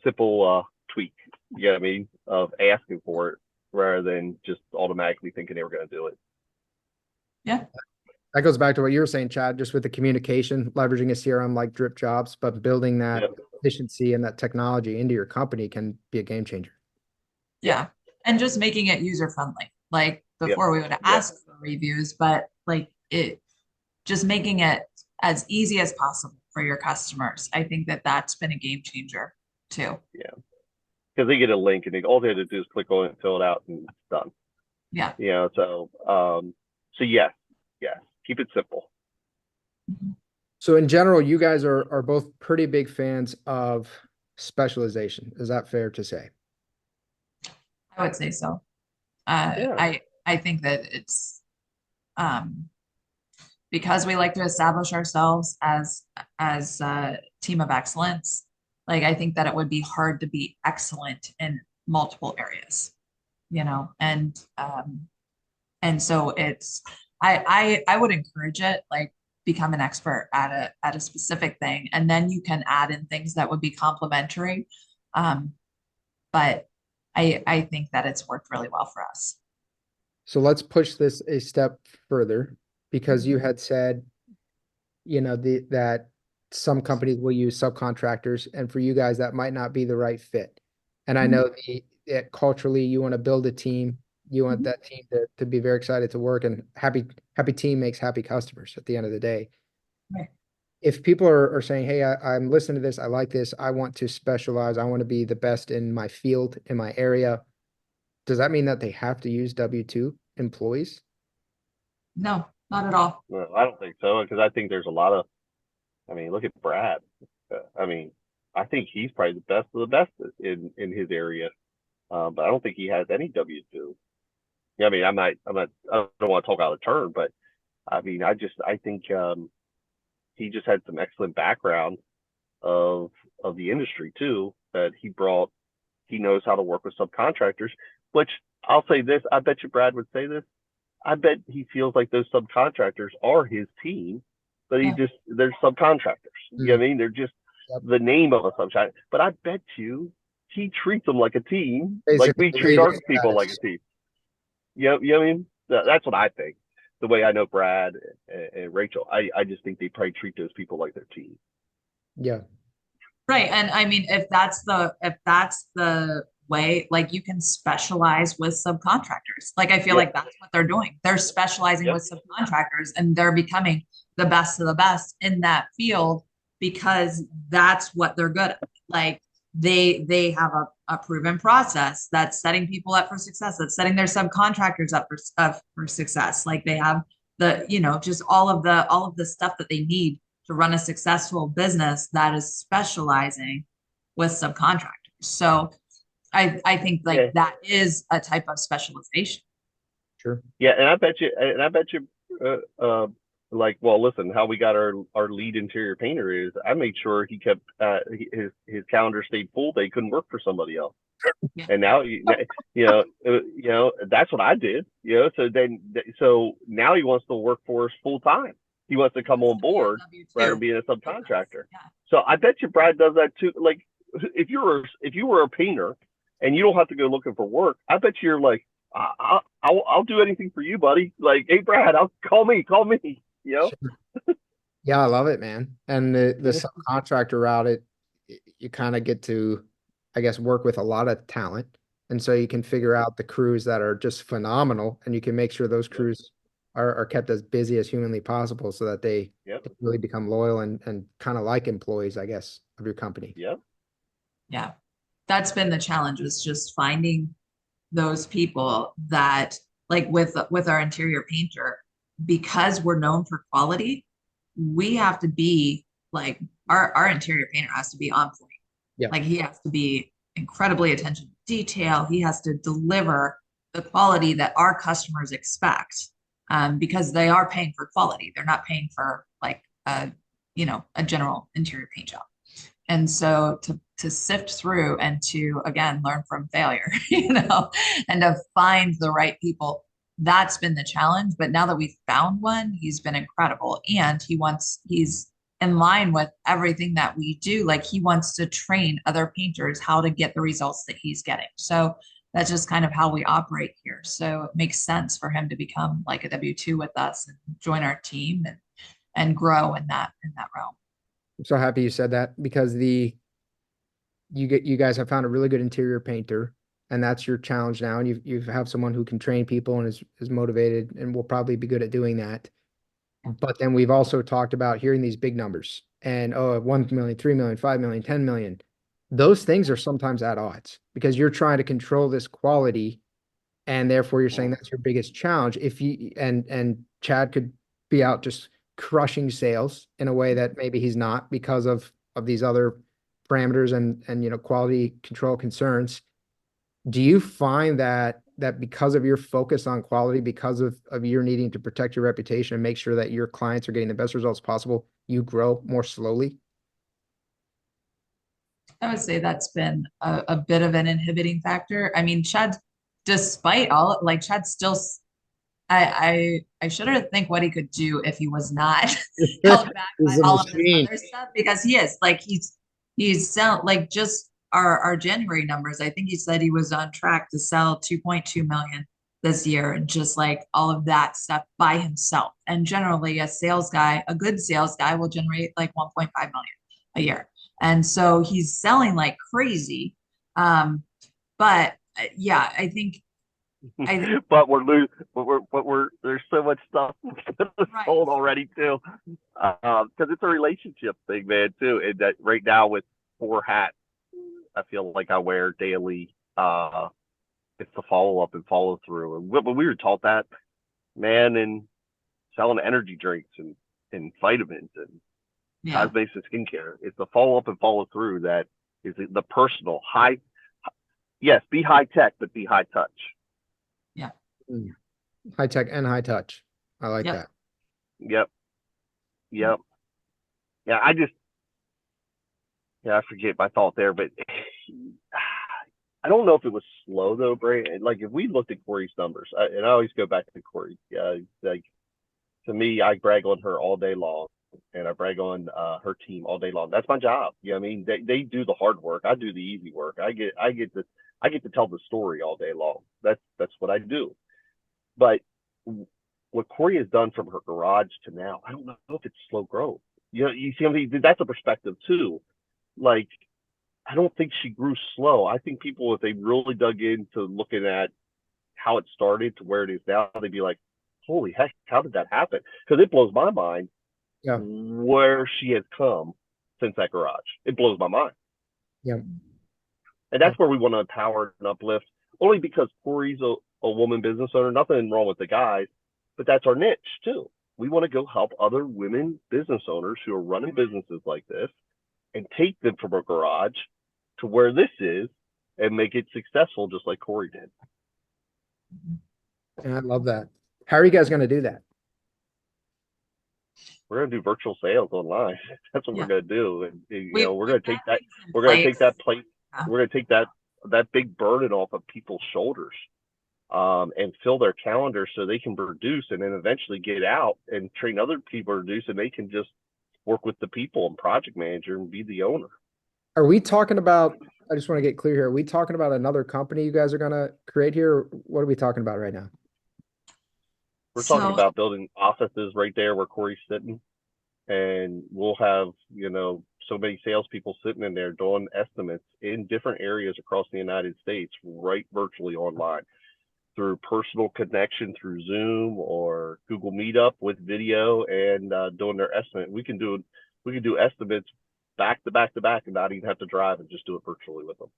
simple tweak, you know what I mean, of asking for it. rather than just automatically thinking they were going to do it. Yeah. That goes back to what you were saying, Chad, just with the communication, leveraging a CRM like Drip Jobs, but building that Yep. efficiency and that technology into your company can be a game changer. Yeah. And just making it user friendly. Like before we would ask for reviews, but like just making it as easy as possible for your customers. I think that that's been a game changer too. Yeah. Because they get a link and all they have to do is click on it, fill it out, and it's done. Yeah. You know, so yes, keep it simple. So in general, you guys are both pretty big fans of specialization. Is that fair to say? I would say so. Yeah. I think that it's because we like to establish ourselves as a team of excellence. Like I think that it would be hard to be excellent in multiple areas, you know, and so it's I would encourage it, like become an expert at a specific thing, and then you can add in things that would be complementary. But I think that it's worked really well for us. So let's push this a step further, because you had said, you know, that some companies will use subcontractors, and for you guys, that might not be the right fit. And I know that culturally you want to build a team. You want that team to be very excited to work, and happy team makes happy customers at the end of the day. Right. If people are saying, hey, I'm listening to this, I like this, I want to specialize, I want to be the best in my field, in my area, does that mean that they have to use W-2 employees? No, not at all. No, I don't think so, because I think there's a lot of, I mean, look at Brad. I mean, I think he's probably the best of the best in his area, but I don't think he has any W-2. Yeah, I mean, I don't want to talk out of turn, but I mean, I think he just had some excellent background of the industry too, that he brought. He knows how to work with subcontractors, which I'll say this, I bet you Brad would say this. I bet he feels like those subcontractors are his team, but they're subcontractors. You know what I mean? They're just the name of a subcontractor. But I bet you he treats them like a team, like we treat our people like a team. You know what I mean? That's what I think. The way I know Brad and Rachel, I just think they probably treat those people like their team. Yeah. Right. And I mean, if that's the way, like you can specialize with subcontractors. Like I feel like that's what they're doing. They're specializing with subcontractors, and they're becoming the best of the best in that field because that's what they're good at. Like they have a proven process that's setting people up for success, that's setting their subcontractors up for success. Like they have the, you know, just all of the stuff that they need to run a successful business that is specializing with subcontractors. So I think like that is a type of specialization. Sure. Yeah, and I bet you, like, well, listen, how we got our lead interior painter is I made sure he kept his calendar stayed full. They couldn't work for somebody else. Yeah. And now you know that's what I did. You know, so now he wants to work for us full time. He wants to come on board rather than being a subcontractor. Yeah. So I bet you Brad does that too. Like if you were a painter and you don't have to go looking for work, I bet you're like, I'll do anything for you, buddy. Like, hey Brad, call me. You know? Sure. Yeah, I love it, man. And the subcontractor route, you kind of get to, I guess, work with a lot of talent. And so you can figure out the crews that are just phenomenal, and you can make sure those crews are kept as busy as humanly possible so that they really become loyal and kind of like employees, I guess, of your company. Yep. Yeah. That's been the challenge, is just finding those people that, like with our interior painter, because we're known for quality, we have to be like, our interior painter has to be on point. Yeah. Like he has to be incredibly attention to detail. He has to deliver the quality that our customers expect, because they are paying for quality. They're not paying for like a general interior paint job. And so to sift through and to, again, learn from failure, and to find the right people, that's been the challenge. But now that we've found one, he's been incredible. And he's in line with everything that we do. Like he wants to train other painters how to get the results that he's getting. So That's just kind of how we operate here. So it makes sense for him to become like a W-2 with us and join our team and grow in that realm. I'm so happy you said that because you guys have found a really good interior painter, and that's your challenge now. And you have someone who can train people and is motivated and will probably be good at doing that. But then we've also talked about hearing these big numbers and 1 million, 3 million, 5 million, 10 million. Those things are sometimes at odds because you're trying to control this quality, and therefore you're saying that's your biggest challenge. If you and Chad could be out just crushing sales in a way that maybe he's not because of these other parameters and quality control concerns. Do you find that because of your focus on quality, because of your needing to protect your reputation and make sure that your clients are getting the best results possible, you grow more slowly? I would say that's been a bit of an inhibiting factor. I mean, Chad, despite all, like Chad still, I shudder to think what he could do if he was not held back by He's a all of this machine. other stuff, because he is like, he's sound like just our January numbers. I think he said he was on track to sell 2.2 million this year, and just like all of that stuff by himself. And generally a sales guy, a good sales guy will generate like 1.5 million a year. And so he's selling like crazy. But yeah, I think but we're there's so much stuff right. sold already too, because it's a relationship thing, man, too. And that right now with 4 hats, I feel like I wear daily. It's the follow up and follow through, and when we were taught that, man, and selling energy drinks and vitamins and Yeah. cosmetics and skincare, it's the follow up and follow through that is the personal high. Yes, be high tech, but be high touch. Yeah. High tech and high touch. I like Yep. that. Yep. Yeah, I forget my thought there, but I don't know if it was slow though, Bray. Like if we looked at Corrie's numbers, and I always go back to Corrie. Like to me, I brag on her all day long, and I brag on her team all day long. That's my job. You know what I mean? They do the hard work. I do the easy work. I get to tell the story all day long. That's what I do. But what Corrie has done from her garage to now, I don't know if it's slow growth. You see, I mean, that's a perspective too. Like, I don't think she grew slow. I think people, if they really dug into looking at how it started to where it is now, they'd be like, holy heck, how did that happen? Because it blows my mind where she has come since that garage. It blows my mind. Yeah. And that's where we want to empower and uplift, only because Corrie's a woman business owner. Nothing wrong with the guys, but that's our niche too. We want to go help other women business owners who are running businesses like this and take them from a garage to where this is and make it successful, just like Corrie did. And I love that. How are you guys going to do that? We're going to do virtual sales online. That's what we're going to do. And we're going to take that. We're going to take that plate. We're going to take that big burden off of people's shoulders, and fill their calendar so they can produce, and then eventually get out and train other people to produce, and they can just work with the people and project manager and be the owner. Are we talking about, I just want to get clear here. Are we talking about another company you guys are going to create here? What are we talking about right now? We're talking about building offices right there where Corrie's sitting, and we'll have, so many salespeople sitting in there doing estimates in different areas across the United States, right virtually online through personal connection through Zoom or Google Meetup with video, and doing their estimate. We can do estimates back to back to back and not even have to drive, and just do it virtually with them.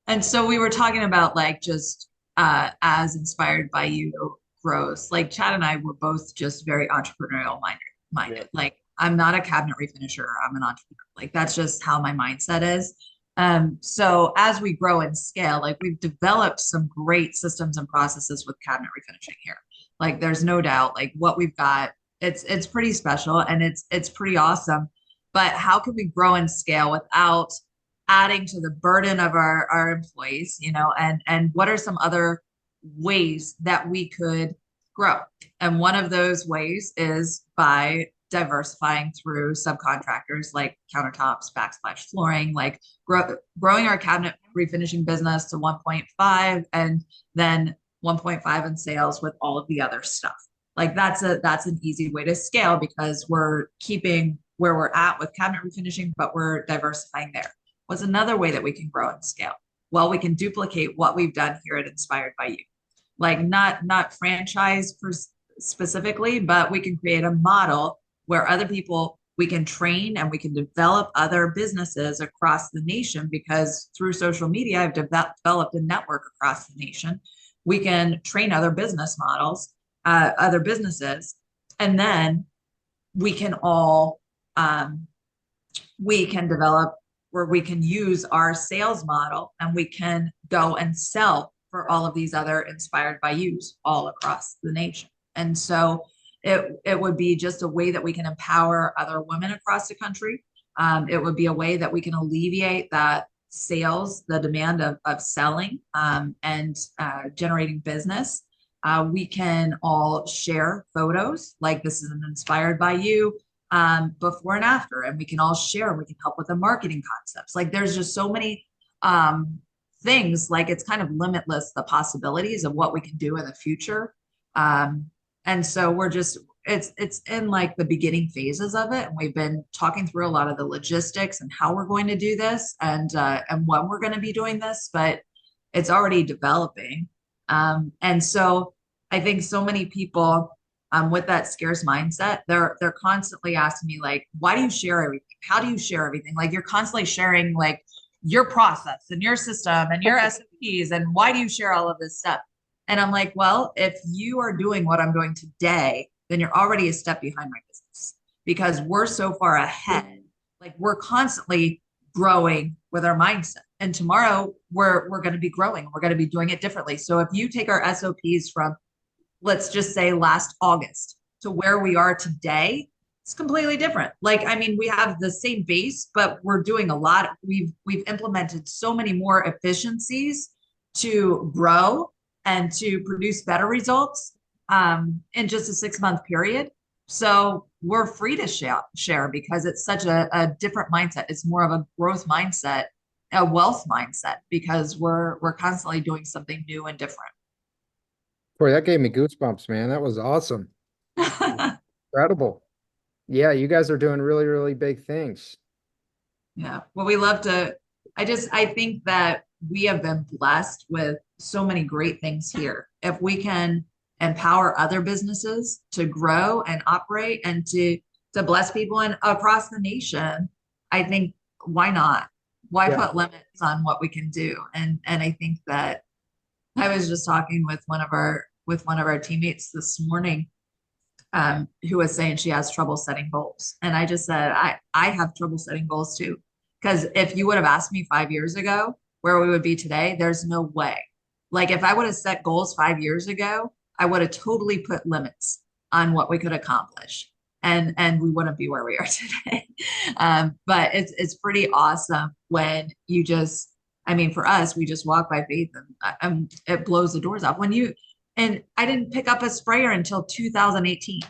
And so we were talking about like just as inspired by you grows. Like Chad and I were both just very entrepreneurial minded. Yeah. Like I'm not a cabinet refinisher. I'm an entrepreneur. Like that's just how my mindset is. So as we grow and scale, like we've developed some great systems and processes with cabinet refinishing here. Like there's no doubt, like what we've got, it's pretty special and it's pretty awesome. But how can we grow and scale without adding to the burden of our employees, and what are some other ways that we could grow? And one of those ways is by diversifying through subcontractors like countertops, backsplash flooring, like growing our cabinet refinishing business to 1.5 and then 1.5 in sales with all of the other stuff. Like that's an easy way to scale because we're keeping where we're at with cabinet refinishing, but we're diversifying there. What's another way that we can grow and scale? Well, we can duplicate what we've done here at Inspired by You. Like not franchise specifically, but we can create a model where other people, we can train and we can develop other businesses across the nation because through social media, I've developed a network across the nation. We can train other business models, other businesses, and then we can all, we can develop where we can use our sales model and we can go and sell for all of these other Inspired by Yous all across the nation. And so it would be just a way that we can empower other women across the country. It would be a way that we can alleviate that sales, the demand of selling and generating business. We can all share photos like this is an Inspired by You before and after, and we can all share. We can help with the marketing concepts. Like there's just so many things, like it's kind of limitless, the possibilities of what we can do in the future. And so we're just, it's in like the beginning phases of it. And we've been talking through a lot of the logistics and how we're going to do this and when we're going to be doing this, but it's already developing. And so I think so many people with that scarce mindset, they're constantly asking me like, why do you share everything? How do you share everything? Like you're constantly sharing like your process and your system and your SOPs. And why do you share all of this stuff? And I'm like, well, if you are doing what I'm doing today, then you're already a step behind my business because we're so far ahead. Like we're constantly growing with our mindset. And tomorrow we're going to be growing. We're going to be doing it differently. So if you take our SOPs from, let's just say last August to where we are today, it's completely different. Like, I mean, we have the same base, but we're doing a lot. We've implemented so many more efficiencies to grow and to produce better results in just a 6-month period. So we're free to share because it's such a different mindset. It's more of a growth mindset, a wealth mindset, because we're constantly doing something new and different. Boy, that gave me goosebumps, man. That was awesome. Incredible. Yeah, you guys are doing really, really big things. Yeah. Well, we love to, I think that we have been blessed with so many great things here. If we can empower other businesses to grow and operate and to bless people across the nation, I think why not? Why put limits on what we can do? And I think that I was just talking with one of our teammates this morning, who was saying she has trouble setting goals. And I just said, I have trouble setting goals too. Because if you would have asked me 5 years ago where we would be today, there's no way. Like if I would have set goals 5 years ago, I would have totally put limits on what we could accomplish. And we wouldn't be where we are today. But it's pretty awesome when you just, I mean, for us, we just walk by faith and it blows the doors off. And I didn't pick up a sprayer until 2018.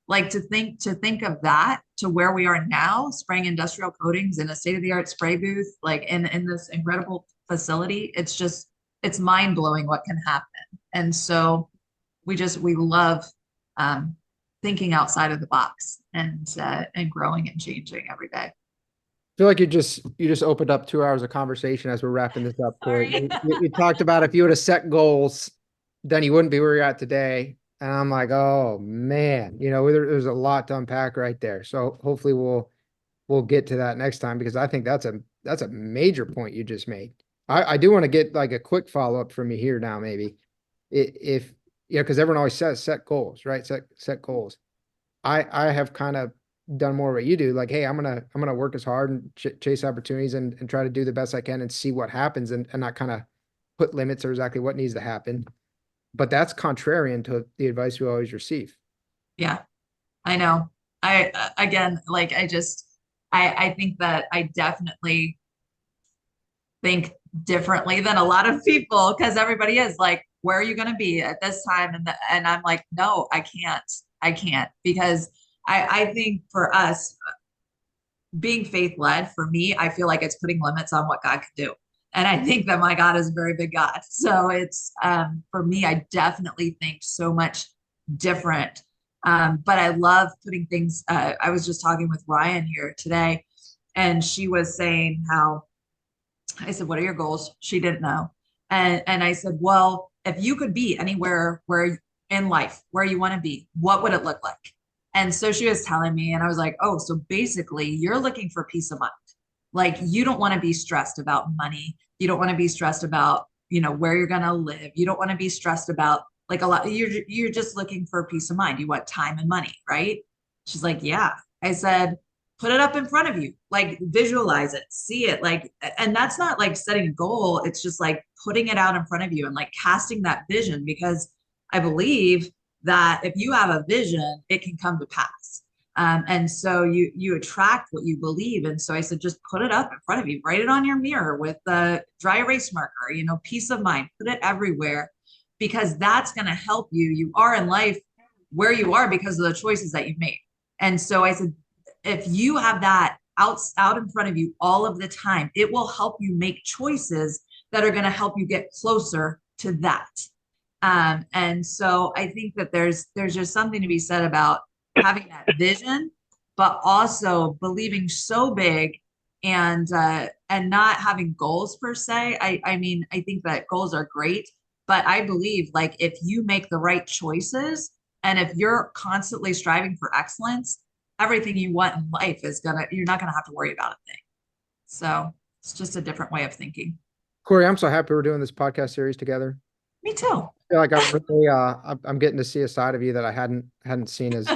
Like to think of that to where we are now, spraying industrial coatings in a state-of-the-art spray booth, like in this incredible facility, it's mind blowing what can happen. And so we love thinking outside of the box and growing and changing every day. I feel like you just opened up 2 hours of conversation as we're wrapping this up, Corrie. You talked about if you would have set goals, then you wouldn't be where you're at today. And I'm like, oh man, there's a lot to unpack right there. So hopefully we'll get to that next time because I think that's a major point you just made. I do want to get like a quick follow-up from you here now, maybe. If because everyone always says set goals, right? Set goals. I have kind of done more what you do. Like, hey, I'm gonna work as hard and chase opportunities and try to do the best I can and see what happens and not kind of put limits or exactly what needs to happen. But that's contrarian to the advice we always receive. Yeah, I know. I think that I definitely think differently than a lot of people because everybody is like, where are you going to be at this time? And I'm like, no, I can't because I think for us, being faith-led, for me, I feel like it's putting limits on what God can do. And I think that my God is a very big God. So it's, for me, I definitely think so much different. But I love putting things, I was just talking with Ryan here today, and she was saying how, I said, what are your goals? She didn't know. And I said, well, if you could be anywhere where in life where you want to be, what would it look like? And so she was telling me, and I was like, oh, so basically you're looking for peace of mind. Like you don't want to be stressed about money. You don't want to be stressed about, where you're going to live. You don't want to be stressed about like a lot. You're just looking for peace of mind. You want time and money, right? She's like, yeah. I said, put it up in front of you, like visualize it, see it, like, and that's not like setting a goal. It's just like putting it out in front of you and like casting that vision, because I believe that if you have a vision, it can come to pass. And so you attract what you believe. And so I said, just put it up in front of you, write it on your mirror with the dry erase marker, peace of mind, put it everywhere, because that's going to help you. You are in life where you are because of the choices that you've made. And so I said, if you have that out in front of you all of the time, it will help you make choices that are going to help you get closer to that. And so I think that there's just something to be said about having that vision, but also believing so big and not having goals per se. I mean, I think that goals are great, but I believe like if you make the right choices and if you're constantly striving for excellence, everything you want in life you're not gonna have to worry about a thing. So it's just a different way of thinking. Corrie, I'm so happy we're doing this podcast series together. Me too. I feel like I'm really, I'm getting to see a side of you that I hadn't seen as.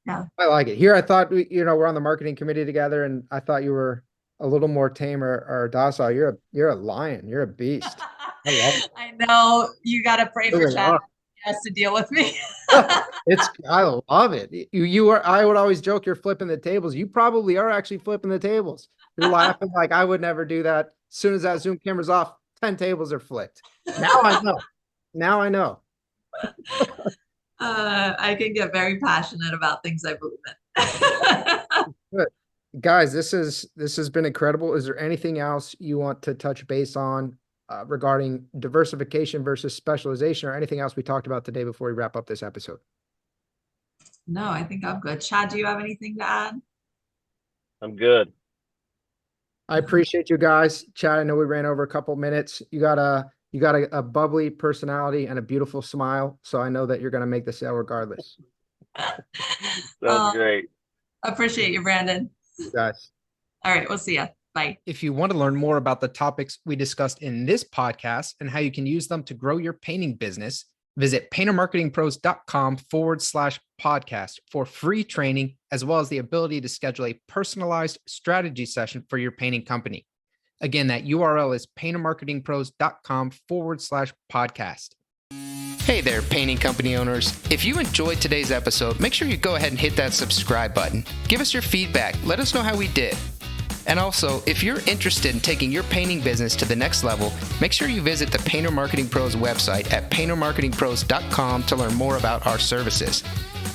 Yeah. I like it. Here, I thought we're on the marketing committee together, and I thought you were a little more tame or docile. You're a lion. You're a beast. I love it. I know you got to pray for Really Chad. are. He has to deal with me. I love it. I would always joke you're flipping the tables. You probably are actually flipping the tables. You're laughing like I would never do that. As soon as that Zoom camera's off, 10 tables are flipped. Now I know. Now I know. I can get very passionate about things I believe in. Good. Guys, this has been incredible. Is there anything else you want to touch base on regarding diversification versus specialization, or anything else we talked about today before we wrap up this episode? No, I think I'm good. Chad, do you have anything to add? I'm good. I appreciate you guys. Chad, I know we ran over a couple minutes. You got a bubbly personality and a beautiful smile, so I know that you're going to make the sale regardless. That's great. Appreciate you, Brandon. Guys. All right, we'll see ya. Bye. If you want to learn more about the topics we discussed in this podcast and how you can use them to grow your painting business, visit paintermarketingpros.com/podcast for free training, as well as the ability to schedule a personalized strategy session for your painting company. Again, that URL is paintermarketingpros.com/podcast. Hey there, painting company owners. If you enjoyed today's episode, make sure you go ahead and hit that subscribe button. Give us your feedback. Let us know how we did. And also, if you're interested in taking your painting business to the next level, make sure you visit the Painter Marketing Pros website at paintermarketingpros.com to learn more about our services.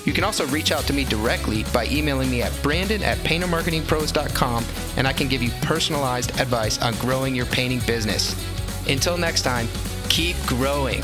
You can also reach out to me directly by emailing me at brandon@paintermarketingpros.com, and I can give you personalized advice on growing your painting business. Until next time, keep growing.